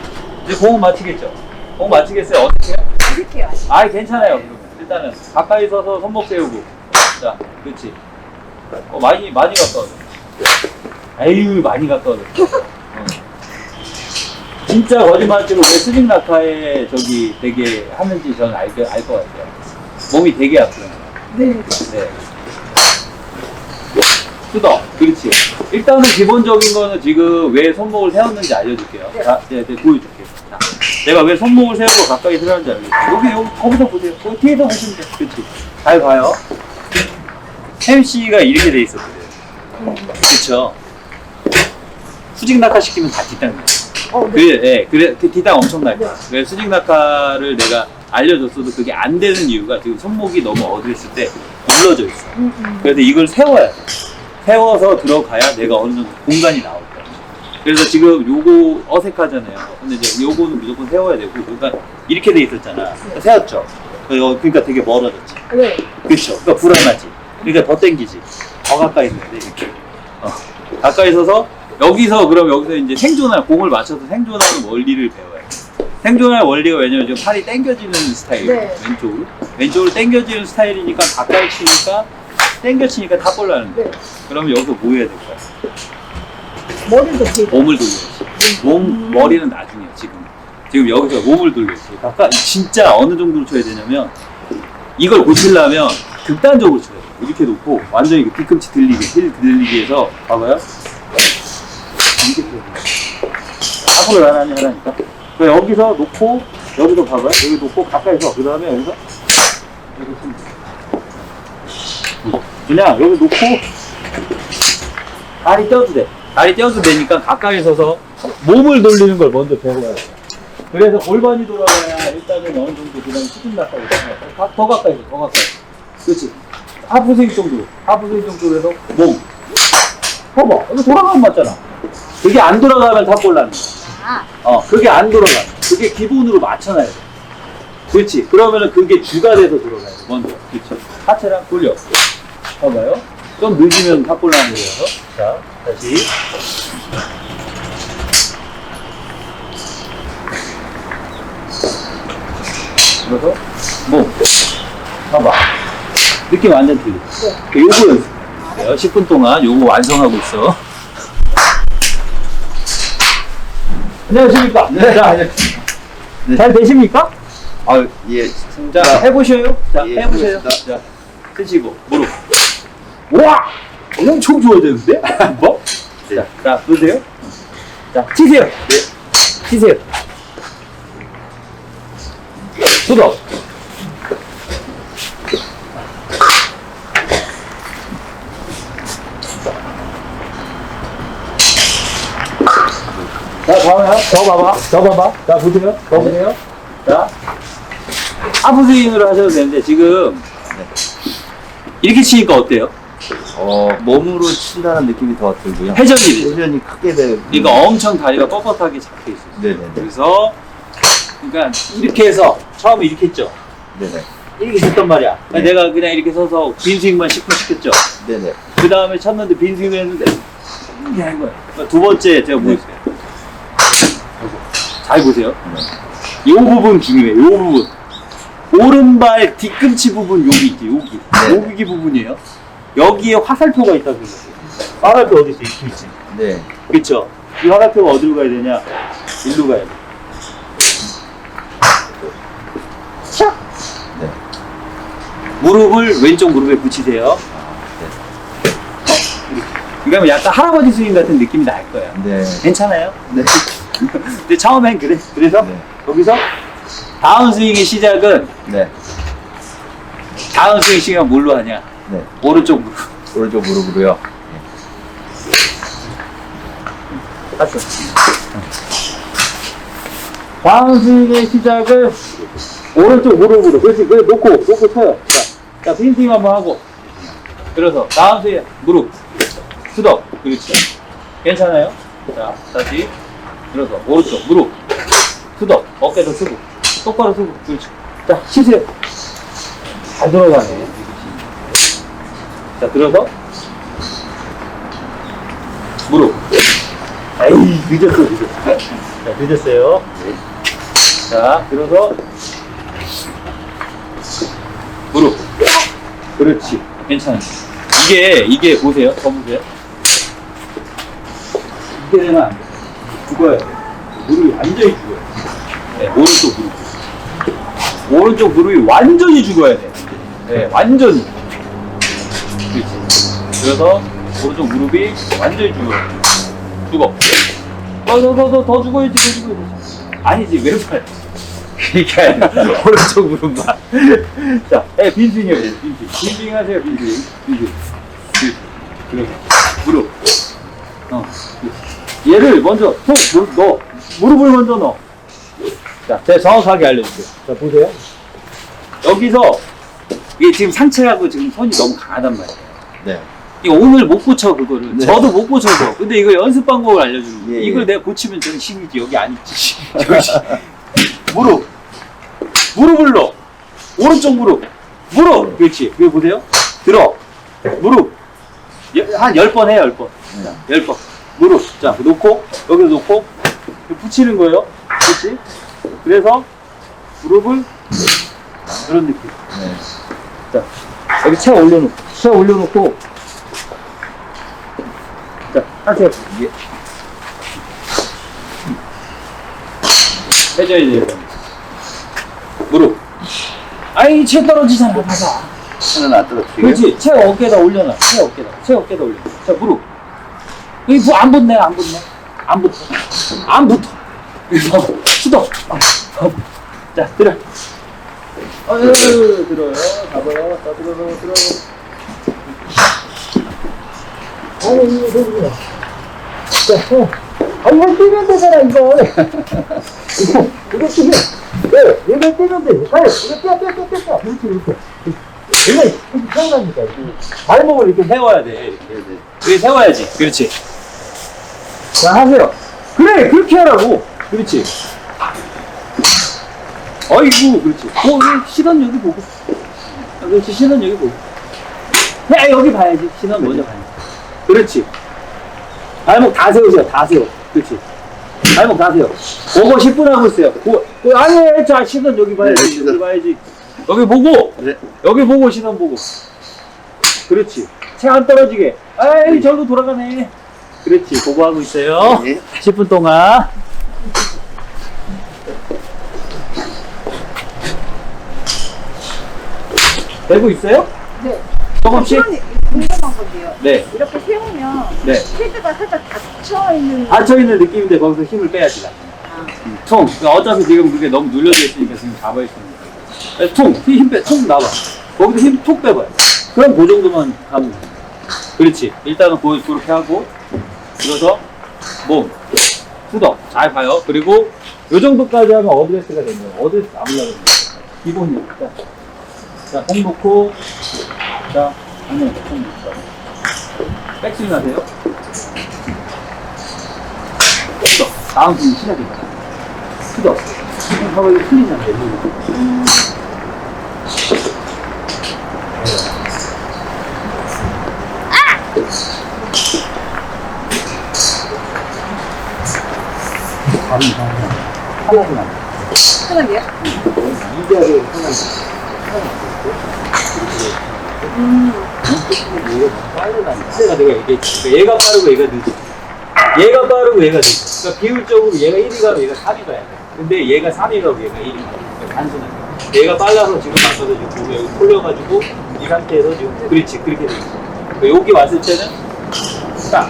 이제 공은 맞히겠죠? 공 맞히겠어요? 어떻게 해요? 이렇게 하시. 괜찮아요. 일단은 가까이 서서 손목 세우고. 자, 그렇지. 많이 가까워져. 에휴, 많이 가까워져. 진짜 거짓말치고 왜 스징 낙하에 되게 하는지 저는 알 것 같아요. 몸이 되게 아프요. 네. 후더. 그렇지. 일단은 기본적인 거는 지금 왜 손목을 세웠는지 알려줄게요. 자, 보여줄게요. 자, 내가 왜 손목을 세우고 가까이 세웠는지 알려줄게요. 여기, 거기서 보세요. 거기 뒤에서 보시면 돼요. 그렇지. 잘 봐요. 햄씨가 이렇게 돼 있었거든요. 그쵸? 수직 낙하 시키면 다 뒷땅이에요. 그래, 그 뒤당 엄청 날 거야. 그래서 스직 낙하를 내가 알려줬어도 그게 안 되는 이유가 지금 손목이 너무 어두웠을 때 굴러져 있어. 그래서 이걸 세워야 돼. 세워서 들어가야 내가 어느 정도 공간이 나올 거야. 그래서 지금 요거 어색하잖아요. 근데 이제 요거는 무조건 세워야 되고, 그러니까 이렇게 돼 있었잖아. 세웠죠? 그러니까 되게 멀어졌지. 네. 그렇죠. 그러니까 불안하지. 그러니까 더 땡기지. 더 가까이 있어야 돼, 이렇게. 가까이 서서, 여기서 이제 생존할, 공을 맞춰서 생존하는 원리를 배워야 돼. 생존할 원리가 왜냐면 지금 팔이 당겨지는 스타일이에요. 네. 왼쪽으로. 왼쪽으로 당겨지는 스타일이니까 가까이 치니까, 당겨치니까 탑볼 나는 거야. 네. 그러면 여기서 뭐 해야 될 거야? 머리도 되게. 몸을 돌려야지. 머리는 나중이야, 지금. 지금 여기서 몸을 돌려야지. 가까 진짜 어느 정도로 쳐야 되냐면, 이걸 고치려면 극단적으로 쳐야 돼. 이렇게 놓고, 완전히 그 뒤꿈치 들리게, 힐 들리게 해서, 봐봐요. 이렇게 쳐야 돼. 탑을 하라니까. 그래서 여기서 놓고, 여기도 봐봐요. 여기 놓고, 가까이서, 그 다음에 여기서, 여기 치면 돼. 그냥 여기 놓고, 다리 떼어도 돼. 다리 떼어도 되니까 가까이 서서 몸을 돌리는 걸 먼저 배워야 돼. 그래서 골반이 돌아가야 일단은 어느 정도 그 다음에 수준 가까이 더 가까이 서, 더 가까이. 그렇지. 하프스윙 정도. 하프스윙 정도로 해서 몸. 봐봐. 이거 돌아가면 맞잖아. 그게 안 돌아가면 탑볼 나는 거야. 그게 안 돌아가. 그게 기본으로 맞춰놔야 돼. 그렇지. 그러면은 그게 주가 돼서 돌아가야 돼. 먼저. 그렇지. 하체랑 돌려. 봐봐요. 좀 늦으면 탑볼 나는 거예요. 자, 다시. 그래서 몸. 봐봐. 느낌 완전 틀려. 요거 연습해요. 10분 동안 요거 완성하고 있어. 안녕하십니까? 네. 자, 네. 잘 되십니까? 예. 자, 해보셔요. 자, 예, 해보세요. 해보겠습니다. 자, 쓰시고, 무릎. 와! 엄청 좋아졌는데? 뭐? 자, 자, 보세요. 자, 치세요. 네. 치세요. 수도. 자, 다음에 더 봐봐. 더 봐봐. 자, 보세요. 더 보세요. 자, 하프스윙으로 하셔도 되는데, 지금, 이렇게 치니까 어때요? 몸으로 친다는 느낌이 더 들고요. 회전이 되죠. 회전이 크게 되고. 그러니까 엄청 다리가 뻣뻣하게 잡혀 있어요. 네네네. 그래서, 그러니까 이렇게 해서, 처음에 이렇게 했죠. 네네. 이렇게 쳤단 말이야. 네. 내가 그냥 이렇게 서서 빈스윙만 10분 시켰죠. 네네. 그 다음에 쳤는데 빈스윙을 했는데, 이게 한 거야. 그러니까 두 번째 제가 보여줄게요. 잘 보세요. 이 부분 중요해요. 이 부분. 오른발 뒤꿈치 부분 여기 있지, 여기. 네. 여기 부분이에요. 여기에 화살표가 있다고 생각해요. 화살표 어디 있어? 이렇게 있지. 네. 그쵸? 이 화살표가 어디로 가야 되냐? 일로 가야 돼. 샥! 네. 무릎을 왼쪽 무릎에 붙이세요. 그러면 약간 할아버지 스윙 같은 느낌이 날 거예요. 네. 괜찮아요? 네. 근데 처음엔 그래. 그래서 네. 여기서 다운 스윙의 시작은 네. 다운 스윙 시간 뭘로 하냐? 네. 오른쪽 무릎. 오른쪽 무릎으로요. 봤어. 다운 스윙의 시작을 오른쪽 무릎으로. 그렇지. 그래 놓고 쳐요. 자, 빈스윙 한번 하고. 그래서 다운 스윙 무릎. 수덕. 그렇지. 괜찮아요? 자, 다시. 들어서 오른쪽 무릎. 수덕. 어깨도 쓰고. 똑바로 쓰고. 그렇지. 자, 치세요. 잘 들어가네. 자, 들어서 무릎. 에이, 늦었어. 자, 늦었어요. 자, 들어서 무릎. 그렇지. 괜찮아요. 이게 보세요. 더 보세요. 이게 되면 안 돼. 죽어야 돼. 무릎이 완전히 죽어야 돼. 네, 오른쪽 무릎. 오른쪽 무릎이 완전히 죽어야 돼. 네, 완전히. 그렇지. 그래서 오른쪽 무릎이 완전히 죽어야 돼. 죽어. 더 죽어야지, 더 죽어야지. 아니지, 왼팔. 이게 아니라 오른쪽 무릎만. 자, 빈스윙 해보세요. 빈스윙 하세요, 빈스윙. 그래서 무릎. 얘를 먼저 무릎 넣어. 무릎을 먼저 넣어. 자, 제가 정확하게 알려줄게요. 자, 보세요. 여기서 이게 지금 상체하고 지금 손이 너무 강하단 말이에요. 네. 이거 오늘 못 고쳐 그거를. 네. 저도 못 고쳐서. 근데 이거 연습 방법을 알려주는 거예요. 예, 이걸 예. 내가 고치면 저는 힘이지. 여기 안 있지. 저기. 무릎을 넣어. 오른쪽 무릎. 그렇지. 여기 보세요. 들어. 무릎. 한 10번 해, 10번. 자, 10번. 무릎. 자, 놓고, 여기서 놓고, 붙이는 거예요. 그렇지? 그래서, 무릎을, 이런 느낌. 네. 자, 여기 채 올려놓고, 자, 하세요. 이게. 해줘야 돼요. 무릎. 아이, 채 떨어지잖아, 봐봐. 하나는 안 떨어뜨리고. 그렇지. 채 어깨에다 올려놔. 채 어깨에다 올려. 자, 무릎. 여기 안 붙네. 안 붙어. 수도. 자, 들어. 들어요. 잡아요. 자, 들어. 아니, 이거. 자, 이거 뛰면 되잖아, 이거. 이거 뛰면. 네, 이거 뛰면 돼. 빨리, 이거 뛰어. 그렇지. 이거 생각나니까. 발목을 이렇게 세워야 돼. 이렇게 세워야지. 그렇지. 자, 하세요. 그래, 그렇게 하라고. 그렇지. 어이구, 그렇지. 시선 여기 보고. 그렇지, 시선 여기 보고. 야, 여기 봐야지. 시선 먼저 봐야지. 그렇지. 발목 다 세우세요. 다 세워. 그렇지. 발목 다 세워. 그거 10분 하고 있어요. 아니, 자, 시선 여기 봐야지. 네, 시선. 여기 봐야지. 여기 보고. 네. 여기 보고, 시선 보고. 그렇지. 채 안 떨어지게. 아이, 절로 돌아가네. 그렇지. 보고 하고 있어요. 네. 10분 동안. 되고 있어요? 네. 조금씩? 궁금한 건데요. 네. 이렇게 세우면 네. 헤드가 살짝 닫혀있는. 닫혀있는 느낌인데 거기서 힘을 빼야지. 통. 그러니까 어차피 지금 그게 너무 눌려져 있으니까 지금 잡아있습니다. 통. 힘 빼. 통 나와. 거기서 힘 톡 빼봐요. 그럼 그 정도만 가면 돼. 그렇지. 일단은 그렇게 하고, 들어서, 몸, 후덕. 잘 봐요. 그리고, 요 정도까지 하면 어드레스가 되는 거예요. 어드레스 잡으려고 하는 거예요. 기본이니까. 자, 공 놓고, 자, 한번 공 놓고. 백스윙 하세요. 후덕. 다음 스윙 시작입니다. 후덕. 봐봐, 이거 틀리잖아요. 편하게요? 이자를 내가 얘기했지. 얘가 빠르고 얘가 늦어. 얘가 빠르고 얘가 늦어. 그러니까 비율적으로 얘가 1위 가고 얘가 3위 가야 돼. 근데 얘가 3위 가고 얘가 1위 가야 돼. 단순하게. 얘가 빨라서 지금 맞춰서 지금 여기 풀려가지고 이 상태에서 지금 그렇지. 그렇게 돼 있어. 그러니까 여기 왔을 때는 딱.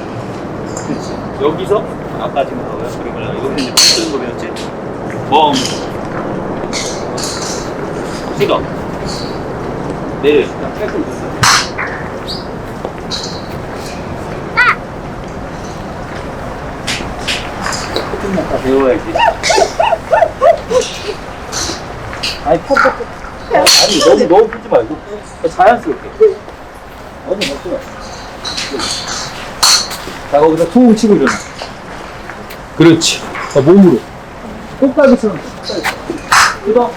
그렇지. 여기서 아까 지금 나와요. 그러면 여기서 이제 뻥 쓰는 거 배웠지? 뻥. 수덕. 내려. 깨끗이 됐어. 조금만 다 배워야지. 아니, 아니, 너무 풀지 말고. 자연스럽게. 너무 멋지 마. 자, 거기서 퉁 치고 일어나. 그렇지. 자, 몸으로. 똑딱이처럼. 뜯어.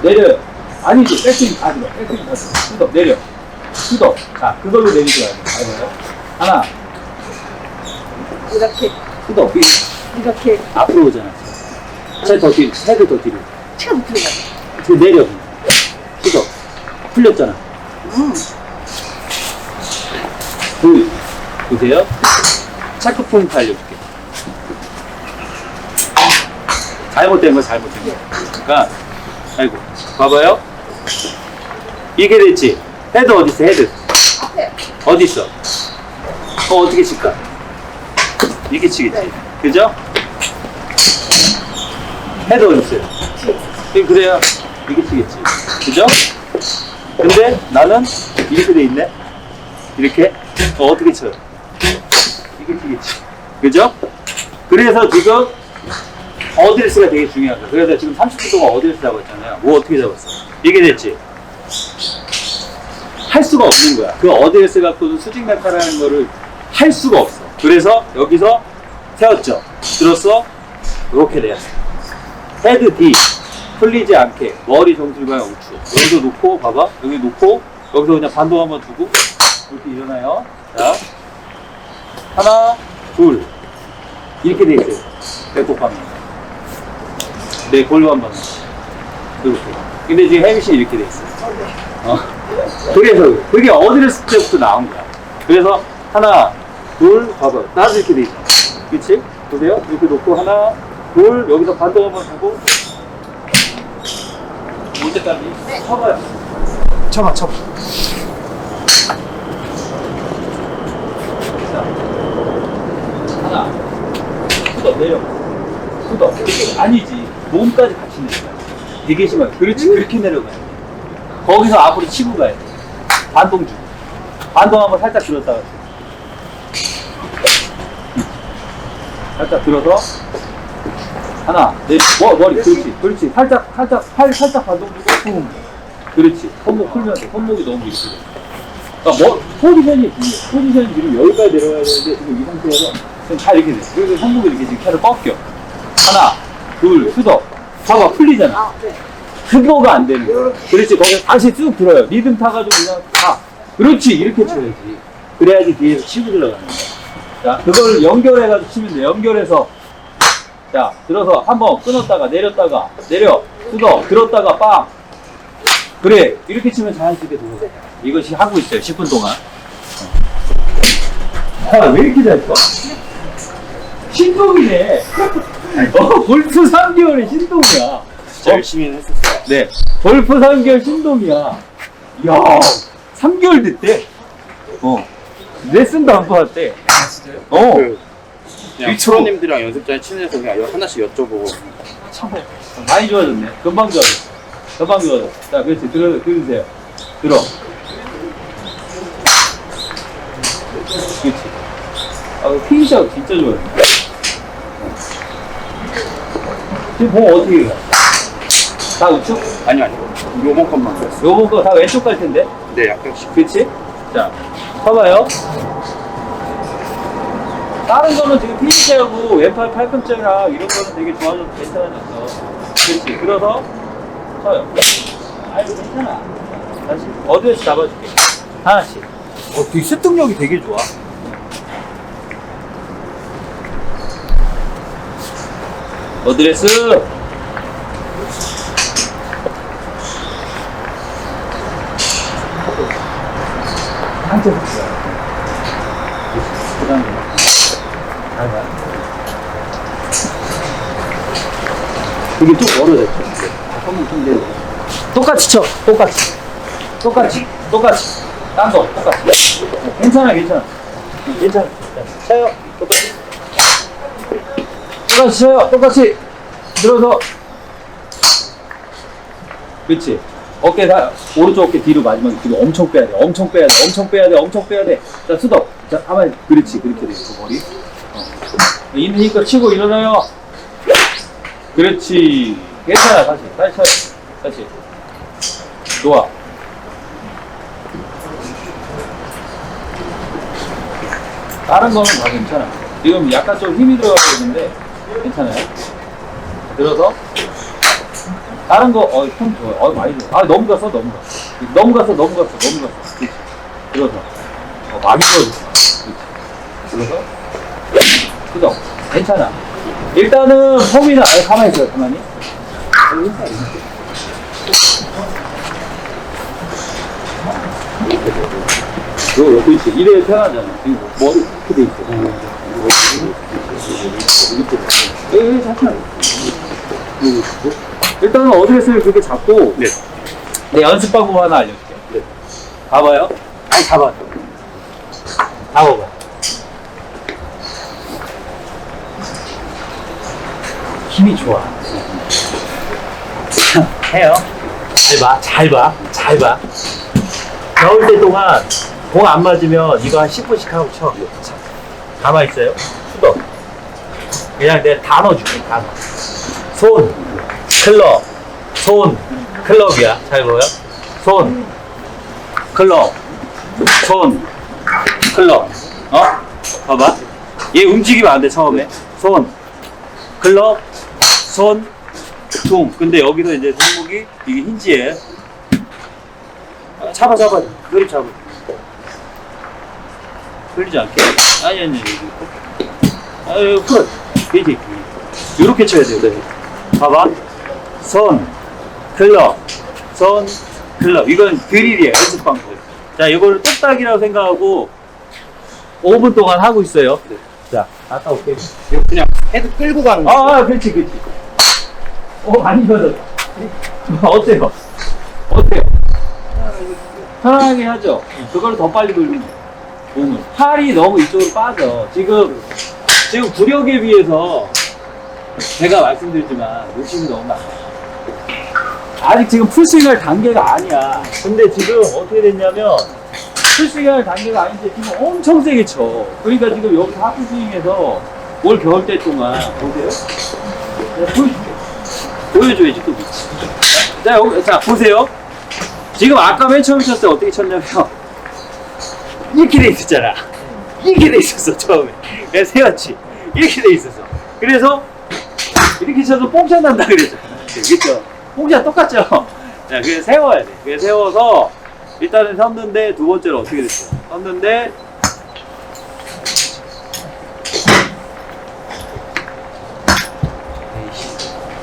내려요. 아니지. 백스윙 다 들어. 백스윙 다 들어. 뜯어. 내려. 뜯어. 자, 그걸로 내리지 말고. 알아요? 하나. 이렇게, 뜯어. 이렇게. 앞으로 오잖아. 채 더 뒤로. 헤드 더 뒤로. 치가 붙어요. 지금 내려. 뜯어. 풀렸잖아. 보세요. 체크 포인트 알려줄게. 잘못된 거 잘못된 거. 그러니까, 아이고, 봐봐요. 이게 됐지? 헤드 어디 있어? 헤드 앞에. 어디 있어? 어떻게 칠까? 이렇게 치겠지. 그죠? 헤드 어디 있어요? 그래야 이렇게 치겠지. 그죠? 근데 나는 이렇게 돼 있네. 이렇게 어떻게 쳐요? 이렇게 치겠지. 그죠? 그래서 지금 어드레스가 되게 중요한 거야. 그래서 지금 30분 동안 어드레스 잡았잖아요. 뭐 어떻게 잡았어? 이게 됐지? 할 수가 없는 거야. 그 어드레스 갖고는 수직 낙하라는 거를 할 수가 없어. 그래서 여기서 세웠죠. 들었어? 이렇게 돼야 돼. 헤드 D. 풀리지 않게. 머리 정수리 방향 우측. 여기서 놓고, 봐봐. 여기 놓고, 여기서 그냥 반동 한번 두고, 이렇게 일어나요. 자. 하나, 둘. 이렇게 돼 있어요. 배꼽 방향. 네, 골로 한번. 이렇게. 근데 지금 햄이 이렇게 돼 있어요. 그래서 그게 어드레스 때부터 나온 거야. 그래서 하나, 둘, 봐봐. 나도 이렇게 돼 있잖아. 그치? 보세요. 이렇게 놓고 하나, 둘, 여기서 반동 한번 두고 올 때까지 쳐봐요. 쳐봐. 자. 하나, 후더 내려. 후더. 아니지. 몸까지 같이 내려가요. 되게 심하게. 그렇지. 그렇게 내려가요. 거기서 앞으로 치고 가야 돼. 반동 주고. 반동 한번 살짝 들었다가 주고. 살짝 들어서 하나, 네, 머리, 그렇지. 살짝 반동 주고, 쿵. 그렇지. 손목 풀면서, 손목이 너무 이렇게 돼. 그러니까 포지션이 중요해. 포지션이 지금 여기까지 내려가야 되는데, 지금 이 상태에서 지금 다 이렇게 돼. 그래서 손목이 이렇게 지금 혀를 꺾여. 하나, 둘, 수덕. 봐봐, 풀리잖아. 아, 네. 그거가 안 되는 거야. 그렇지. 거기서 다시 쭉 들어요. 리듬 타가지고 그냥 가. 그렇지. 이렇게 쳐야지. 그래야지 뒤에서 치고 들어가는 거야. 자, 그걸 연결해가지고 치면 돼. 연결해서. 자, 들어서 한번 끊었다가 내렸다가 내려. 수덕. 들었다가 빵. 그래. 이렇게 치면 자연스럽게 들어가. 이것이 하고 있어요. 10분 동안. 왜 이렇게 잘했어? 신동이네. 골프 3개월의 신동이야. 진짜 열심히는 했었어요. 네. 골프 3개월 신동이야. 이야, 3개월 됐대. 레슨도 안 받았대. 진짜요? 그냥 미쳐. 프로님들이랑 연습장에 친해서 그냥 하나씩 여쭤보고. 많이 좋아졌네. 금방 좋아졌어. 자, 그렇지. 들으세요. 들어. 그렇지. 피니셔가 진짜 좋아요. 지금 공 어떻게 가? 다 우측? 아니요. 요번 것만 했어요. 요번 거 다 왼쪽 갈 텐데. 네, 약간씩. 그치? 자, 봐봐요. 다른 거는 지금 피니시하고 왼팔 팔꿈치랑 이런 거는 되게 좋아져서 괜찮아졌어. 그렇지. 들어서 쳐요. 아이고, 괜찮아. 다시. 어디에서 잡아줄게. 하나씩. 되게 습득력이 되게 좋아. 어드레스. 한쪽 있어요. 그 다음에 그게 좀 멀어졌죠. 손목 좀 내려. 똑같이 쳐. 똑같이. 딴 거 똑같이. 괜찮아. 자, 쳐요. 똑같이 쳐요. 똑같이. 들어서. 그렇지. 어깨 다, 오른쪽 어깨 뒤로 마지막에 뒤로 엄청 빼야 돼. 자, 수덕. 자, 가만히. 그렇지. 그렇게 돼. 그 머리. 있는 힘껏 치고 일어나요. 그렇지. 괜찮아. 다시 쳐요. 다시. 좋아. 다른 거는 다 괜찮아. 지금 약간 좀 힘이 들어가고 있는데, 괜찮아요. 들어서. 다른 거, 형 좋아요. 많이 좋아. 너무 갔어. 그렇지. 들어서. 많이 좋아졌어. 그렇지. 들어서. 수동. 괜찮아. 일단은, 폼이나, 가만히 있어요. 가만히. 그렇지. 이래야 편하잖아. 그리고 머리 이렇게 돼 있어. 이렇게 잡잖아. 일단은 어드레스를 그렇게 잡고, 네. 내 연습 방법 하나 알려줄게. 네. 봐봐요. 아니, 잡아. 힘이 좋아. 해요. 잘 봐. 겨울 때 동안 공 안 맞으면 이거 한 10분씩 하고 쳐. 가만히 있어요. 수덕. 그냥 내가 다 넣어줄게, 다 넣어. 손, 클럽, 손, 클럽이야. 잘 보여? 손, 클럽, 손, 클럽. 어? 봐봐. 얘 움직이면 안 돼, 처음에. 손, 클럽, 손, 퉁. 근데 여기서 이제 손목이 이게 힌지에 잡아. 그립 잡아. 흘리지 않게. 아니. 아유, 굿. 이렇게. 이렇게 쳐야 돼요. 네. 봐봐. 손, 클럽, 손, 클럽. 이건 드릴이에요. 연습 방법. 자, 이거를 똑딱이라고 생각하고 5분 동안 하고 있어요. 네. 자, 갔다 올게요. 이거 그냥 헤드 끌고 가는 거. 그렇지. 많이 걸었다. 어때요? 편하게 하죠? 그걸 더 빨리 돌리면 돼. 몸을. 팔이 너무 이쪽으로 빠져. 지금 구력에 비해서 제가 말씀드렸지만 욕심이 너무 많아요. 아직 지금 풀스윙할 단계가 아니야. 근데 지금 어떻게 됐냐면 풀스윙할 단계가 아닌데 지금 엄청 세게 쳐. 그러니까 지금 여기 하프스윙에서 올 겨울때 동안 보세요. 내가 보여줄게. 보여줘야지 또 미치. 자, 보세요. 지금 아까 맨 처음 쳤을 때 어떻게 쳤냐면 이렇게 돼 있었잖아. 이렇게 돼 있었어 처음에. 그래서 세웠지. 이렇게 돼 있었어. 그래서 이렇게 쳐서 뽕샷 난다 그랬잖아. 그렇죠? 뽕샷 똑같죠? 자, 그래서 세워야 돼. 그래서 세워서 일단은 섰는데 두 번째로 어떻게 됐어? 섰는데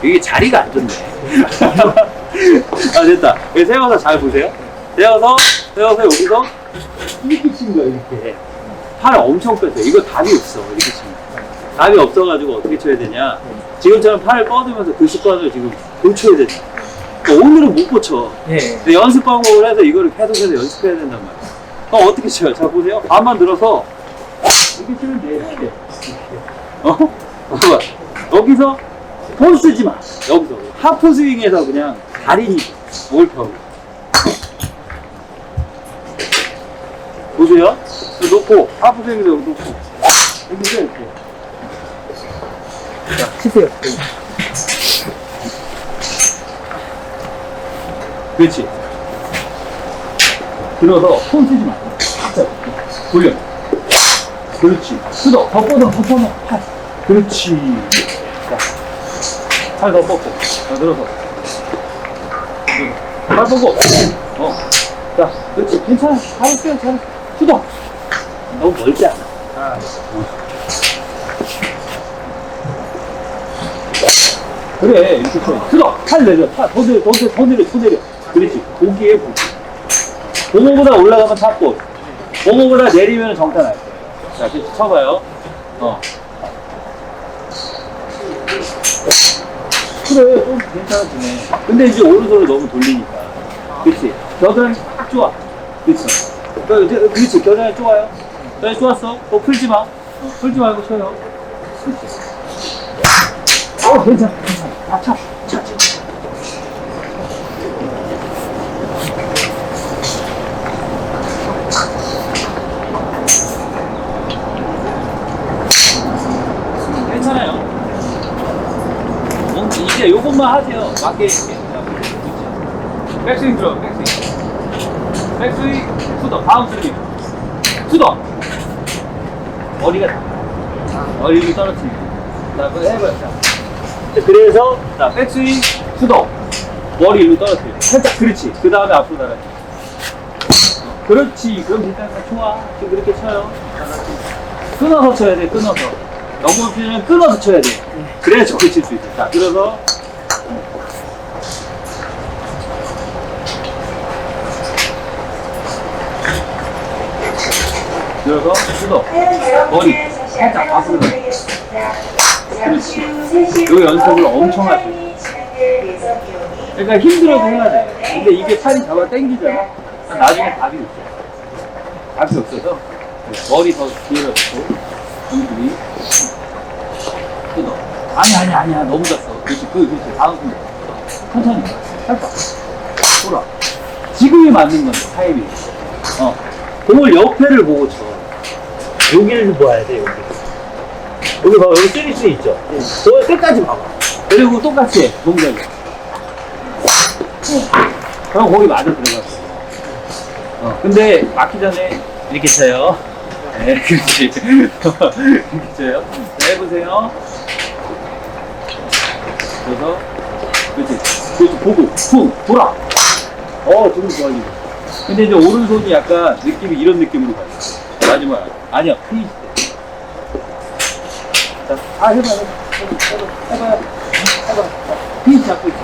이게 자리가 안 좋네. 됐다. 그래서 세워서 잘 보세요. 세워서 여기서 이렇게 친 거야, 이렇게. 팔을 엄청 뺐어요. 이거 답이 없어, 이렇게 치면. 답이 없어가지고 어떻게 쳐야 되냐. 지금처럼 팔을 뻗으면서 그 습관을 지금 고쳐야 되잖아. 그러니까 오늘은 못 고쳐. 근데 연습 방법을 해서 이거를 계속해서 연습해야 된단 말이야. 그럼 어떻게 쳐요? 자, 보세요. 반만 들어서 이렇게 치면 돼, 이렇게. 봐봐. 여기서 돈 쓰지 마. 여기서. 하프 스윙에서 그냥 다리니 뭘 펴고. 보세요. 놓고, 하프 스윙에서 여기 놓고. 이렇게. 자, 치세요. 그렇지. 들어서 손 쓰지 마. 자, 돌려. 그렇지. 수도 더 뻗어. 팔. 그렇지. 자, 팔 더 뻗고. 자, 들어서. 팔 뻗고. 자, 그렇지. 괜찮아. 잘했어요. 수도. 너무 멀지 않아. 그래, 이렇게 쳐. 수도. 팔 내려. 더 내려. 그렇지. 고기에 고기. 봉어보다 올라가면 탑볼. 봉어보다 내리면 정타 날 거예요. 자, 이렇게 쳐봐요. 그래, 좀 괜찮아지네. 근데 이제 오른손을 너무 돌리니까. 그렇지. 겨드랑이 딱 좋아. 그렇지. 그렇지. 겨드랑이 좋아요. 겨드랑이 좋았어. 풀지 마. 풀지 말고 쳐요. 그렇지. 괜찮아. 차. 괜찮아요. 이제 요것만 하세요. 맞게 이렇게. 백스윙 들어, 백스윙, 수도, 바운스 스윙. 수도! 머리가 떨어뜨리고. 자, 그거 해봐요. 자. 그래서, 자, 백스윙, 수도. 머리 일로 떨어뜨리고. 살짝, 그렇지. 그 다음에 앞으로 나가지. 그렇지. 그럼 일단 좋아. 지금 그렇게 쳐요. 끊어서 쳐야 돼, 끊어서. 너무 치면 끊어서 쳐야 돼. 그래야 저기 칠 수 있어. 자, 들어서. 들어서, 수도. 머리. 살짝 앞으로 가. 그렇지. 이 연습을 엄청 하지. 그러니까 힘들어도 해야 돼. 근데 이게 팔이 잡아 당기잖아. 나중에 답이 없어. 답이 없어서 머리 더 뒤로 놓고 엉덩이 뜯어. 아니야. 너무 갔어. 그렇지. 다음 순간. 천천히. 살짝. 돌아. 지금이 맞는 건데, 타이밍. 공을 옆에를 보고 쳐. 여기를 보아야 돼, 여기. 여기 봐봐, 여기 3 있죠? 저거 끝까지 봐봐. 그리고 똑같이 해, 동작을. 그럼 거기 맞아 들어갔어. 근데 막기 전에 이렇게 쳐요. 네, 그렇지. 이렇게 쳐요. 자, 해보세요. 그래서, 그렇지. 그렇지, 보고, 쿵, 돌아. 지금 좋아지고. 근데 이제 오른손이 약간 느낌이 이런 느낌으로 가요. 마지막. 아니야, 피니시 때. 자, 해봐요. 피니시 잡고 있어.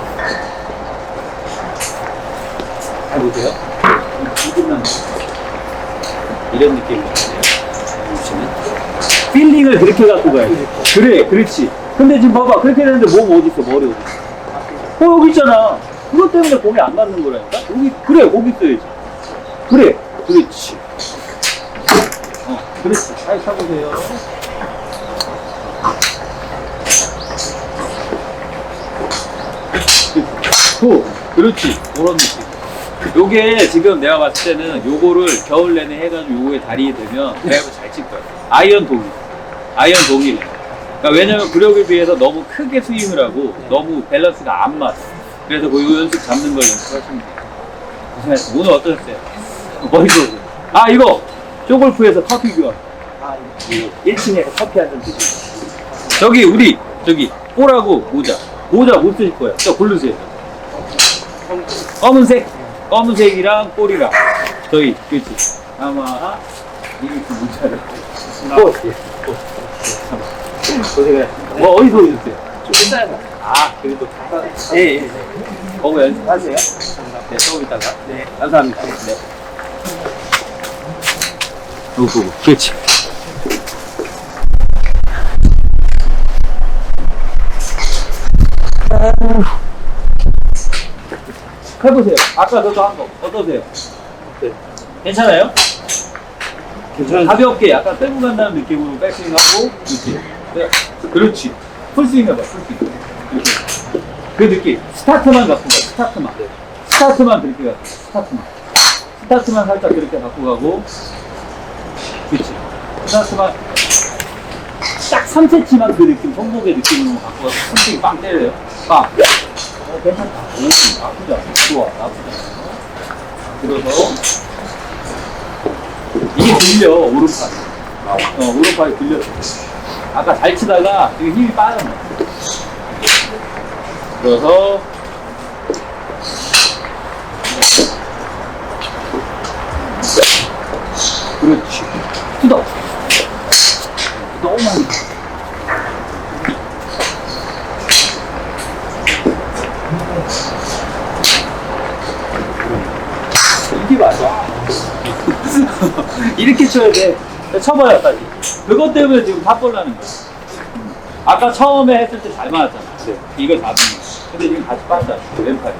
잘 보세요. 끝난 이런 느낌으로 보시면 필링을 그렇게 갖고 가야 돼. 그래, 그렇지. 근데 지금 봐봐, 그렇게 되는데 몸 어디 있어? 머리 어디 있어? 여기 있잖아. 그것 때문에 공이 안 맞는 거라니까. 여기 그래, 거기 있어야지. 그래, 그렇지. 그렇지. 잘 쳐보세요. 그렇지. 그런 느낌. 요게 지금 내가 봤을 때는 요거를 겨울 내내 해가지고 요거에 다리에 대면 드라이브 잘 칠 거야. 아이언 동일. 그러니까 왜냐면 구력에 비해서 너무 크게 스윙을 하고 너무 밸런스가 안 맞아. 그래서 그 연습 잡는 걸 연습하시면 돼요. 고생하셨어요. 오늘 어떠셨어요? 머리 좋으세요? 이거 쇼골프에서 커피 교환. 이거 1층에서 커피 한 잔 드시고. 저기 볼하고 모자 못 쓰실 거예요. 저 고르세요. 검은색이랑 볼이랑 저희 그렇지. 아마 이렇게 모자를 고생하셨습니다. 어디서 오셨어요? 좀 비싸요. 그래도 예. 거기 연습하세요. 네, 조금 있다가. 네, 감사합니다. 네. 그렇지. 해보세요. 아까 저도 한 거 어떠세요? 네. 괜찮아요? 가볍게 약간 끌고 간다는 느낌으로 백스윙하고 그렇지. 네. 그렇지. 풀스윙 해봐. 풀스윙. 이렇게. 그 느낌. 스타트만 갖고 가. 스타트만. 네. 스타트만 그렇게 가. 스타트만 살짝 그렇게 갖고 가고 그렇지. 스타트만 딱 3cm만 그 느낌, 손목의 느낌으로 갖고 가서 손등이 빵 때려요. 빵. 괜찮다. 오, 나쁘지 않아. 좋아, 나쁘지 않아. 들어서 이게 들려, 오른팔. 오른팔이 들려. 아까 잘 치다가 되게 힘이 빠졌네. 들어서 그렇지. 뜯어. 너무 많이. 이게 맞아. 이렇게 쳐야 돼. 쳐봐요, 다시. 그것 때문에 지금 탑볼 나는 거야. 아까 처음에 했을 때 잘 맞았잖아. 네. 이거 잡는 거. 근데 지금 다시 빠졌잖아. 왼팔이.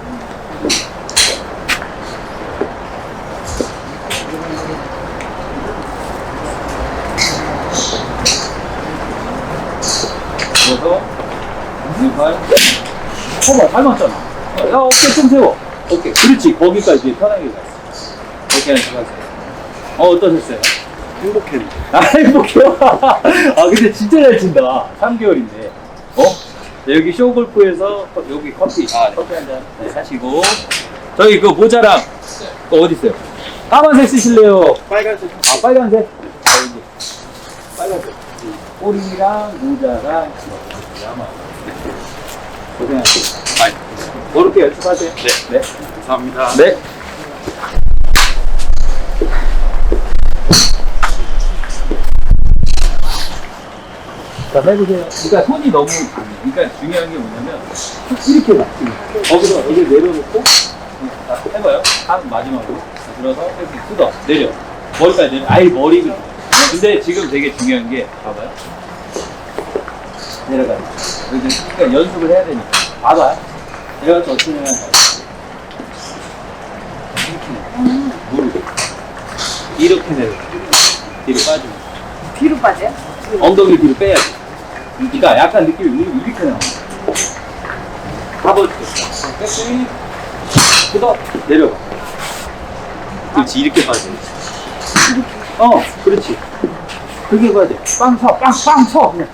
그래서 왼팔. 봐봐, 잘 맞잖아. 야, 어깨 좀 세워. 어깨. 그렇지. 거기까지 편하게 가. 어깨 하나 들어가세요. 어떠셨어요? 행복했는데. 행복해요? 근데 진짜 잘 친다. 3개월인데. 네, 여기 쇼골프에서 여기 커피. 커피 한 잔. 네, 사시고. 저희 그 모자랑, 어디 있어요? 까만색 쓰실래요? 빨간색. 빨간색? 여기. 빨간색. 꼬리랑 모자랑, 아마. 고생하셨습니다. 그렇게 연습하세요. 네. 감사합니다. 네. 자, 해보세요. 그러니까 손이 너무 강해. 그러니까 중요한 게 뭐냐면, 이렇게 놔. 거기서 여기 내려놓고, 자, 해봐요. 한 마지막으로. 자, 들어서 이렇게 뜯어. 내려. 머리까지 내려. 아예 머리가. 근데 지금 되게 중요한 게, 봐봐요. 내려가요. 그러니까 연습을 해야 되니까. 봐봐요. 내가 또 어떻게 생각하냐. 무릎. 이렇게 내려. 뒤로 빠지고. 뒤로 빠져요? 엉덩이 뒤로 빼야지. 그러니까 약간 느낌이 이렇게 나와. 가버려. 백스윙. 뜯어. 내려가. 그렇지. 이렇게 빠져야지. 그렇지. 그렇게 가야 돼. 빵 쳐. 빵 쳐. 그냥.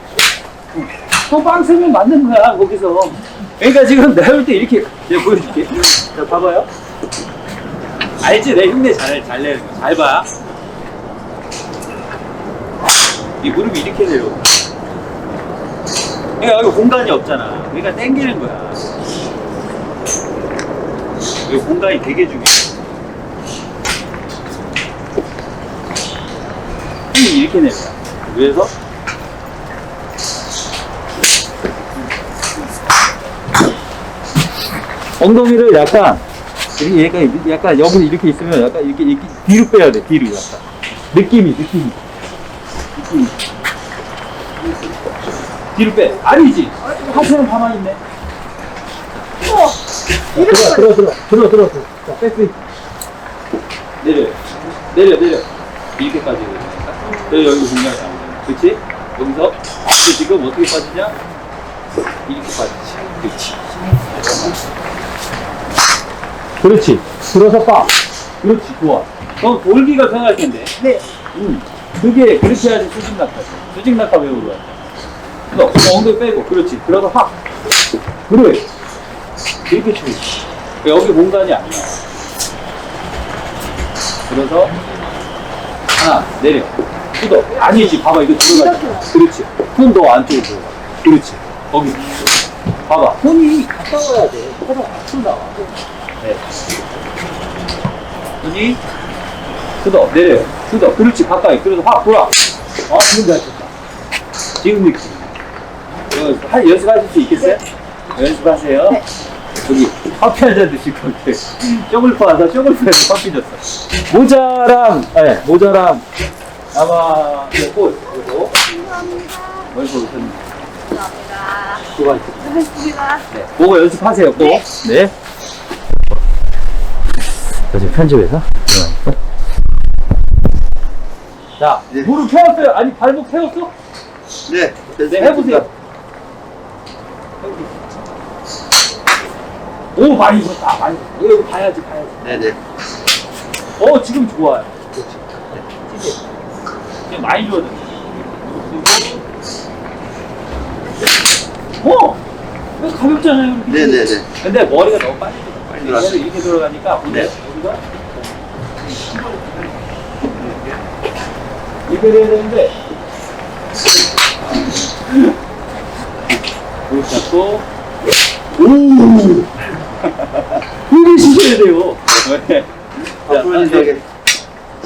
또빵 쓰면 맞는 거야, 거기서. 그러니까 지금 내가 볼 때 이렇게, 내가 보여줄게. 자, 봐봐요. 알지? 내 흉내 잘 내는 거. 잘 봐. 이 무릎이 이렇게 내려. 그러니까 여기 공간이 없잖아. 그러니까 당기는 거야. 여기 공간이 되게 중요해. 힘이 이렇게 내려. 그래서 엉덩이를 약간 약간 여기 이렇게 있으면 약간 이렇게 뒤로 빼야 돼. 뒤로 약간 느낌이 뒤로 빼. 아니지. 하체는 가만히 있네. 들어. 자, 백스윙. 내려. 이렇게까지 되니까. 여기 공간이 나오잖아. 그렇지? 여기서 근데 지금 어떻게 빠지냐? 이렇게 빠지지. 그렇지. 들어서 빠. 그렇지. 좋아. 그럼 돌기가 편할 텐데. 네. 그게 그렇게 해야지 수직 낙하지. 수직 낙하 배우러 와. 그래서 엉덩이 빼고. 그렇지. 들어서 확. 그래. 이렇게 치고 있어. 여기 공간이 안 나와. 들어서 하나 내려. 뜯어. 아니지. 봐봐. 이거 들어가지. 그렇지. 손 더 안쪽으로 들어가. 그렇지. 거기. 봐봐. 손이 가까워야 돼. 손이 앞으로 나와. 네. 손이 뜯어. 내려. 뜯어. 그렇지. 가까이. 그래서 확 돌아. 지금 잘 쳤다. 지금 느낌. 연습하실 수 있겠어요? 연습하세요. 네. 여기 커피 한 잔 드실 건데 쪼글퍼 와서 쪼글퍼에서 커피 줬어. 모자랑 아마 꽃 그리고 어디서 오셨는지 감사합니다. 수고하셨습니다. 네, 그거 연습하세요. 꼭. 네. 지금 편집해서 자, 네. 무릎 펴었어요? 아니 발목 세웠어? 네. 네, 해보세요. 오, 많이 익었다, 많이 익었다. 이거 봐야지. 네네. 지금 좋아요. 그렇지. 네, 지금 많이 좋아졌어. 이거 가볍잖아요. 이렇게. 네네네. 근데 머리가 너무 빨리 들어. 빨리 들어왔어. 이렇게 들어가니까, 근데 네. 여기가 이렇게 돼야 되는데, 무릎 잡고, 이게 쉬셔야 돼요. 네. 앞으로는 되게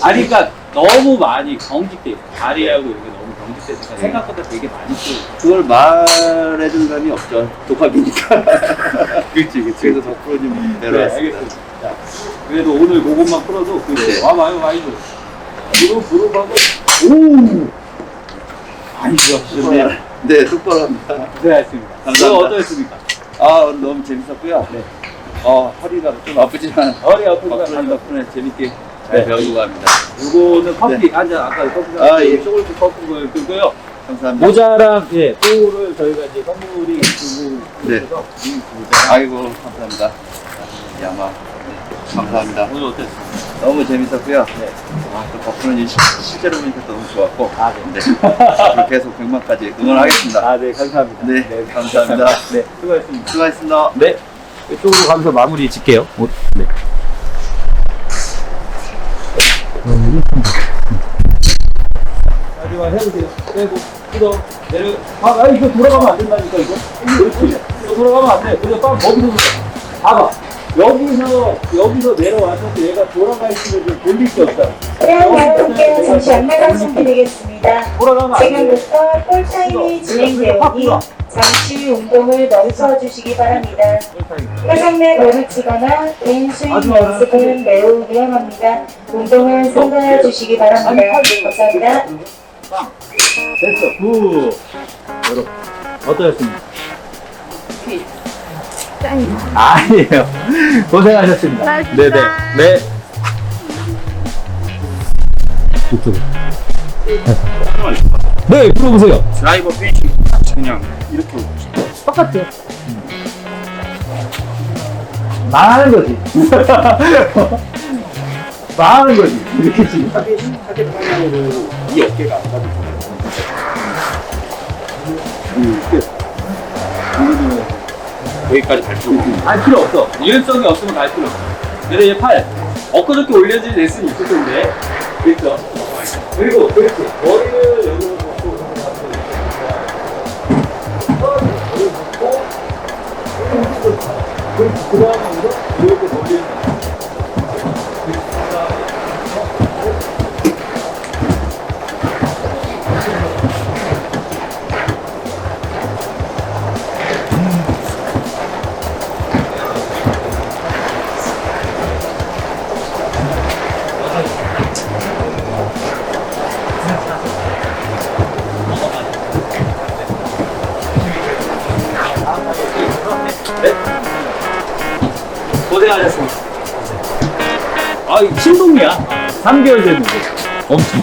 아니, 그러니까 너무 많이 경직돼 있어. 다리하고 이렇게 너무 경직돼서 생각보다 되게 많이 쓰고. 그걸 말해준 감이 없죠. 독학이니까. 그렇지. 그래서 더 프로님 네, 내려왔습니다. 알겠습니다. 자, 그래도 오늘 그것만 풀어도 네. 많이 들어. 무릎하고 많이 좋아하셨네요. 네, 똑바로 합니다. 고생하셨습니다. 감사합니다. 오늘 어떠셨습니까? 오늘 너무 재밌었고요. 네. 허리가 좀 아프지만 허리 아프지만 박프로님 덕분에 재밌게 잘 네. 배우고 갑니다. 요거는 커피 한잔 아까 커피 예. 쪼글쪼글 커피 끄고요. 감사합니다. 모자랑 또를 저희가 이제 선물이 주고 네. 그래서 모자. 아이고, 감사합니다. 야마. 감사합니다. 오늘 어땠어요? 너무 재밌었고요. 네. 또 박프로님 실제로 보니까 너무 좋았고. 네. 앞으로 계속 100만까지 응원하겠습니다. 네, 감사합니다. 네, 감사합니다. 네, 수고하셨습니다. 수고하셨습니다. 네, 이쪽으로 가면서 마무리 짓게요. 네. 마지막 해보세요. 빼고, 뜯어, 내려. 이거 돌아가면 안 된다니까, 이거. 그렇지. 이거 돌아가면 안 돼. 그래서 빵 거기서 봐봐. 여기서 내려와서 얘가 돌아가 있으면 좀 돌릴 게 없다. 네, 여러분께 잠시 안내 말씀드리겠습니다. 돌아가면 안 돼. 지금부터 콜타임이 진행되오니 잠시 운동을 멈춰 주시기 바랍니다. 회상 내 롤을 치거나 개인 스윙 연습은 매우 위험합니다. 운동을 삼가해 주시기 바랍니다. 감사합니다. 됐어. 굿. 여러분, 어떠셨습니까? 아니에요. 고생하셨습니다. 네네. 네. 이쪽에. 네, 물어보세요. 드라이버 페이싱 그냥 이렇게 똑같죠. 망하는 거지. 망하는 거지. 이렇게 지금. 타겟 방향으로 이 어깨가 안 가도 끝. 여기까지 갈 필요 없고. 갈 필요 없어. 유연성이 없으면 갈 필요 없어. 근데 이제 팔 엊그저께 올려진 레슨이 있을 텐데, 그렇죠? 그리고 그렇지. 머리를 여기로 놓고 그 다음으로 이렇게 돌리는 거야. 네? 고생하셨습니다. 아, 이거 신동이야. 3개월 됐는데. 엄청.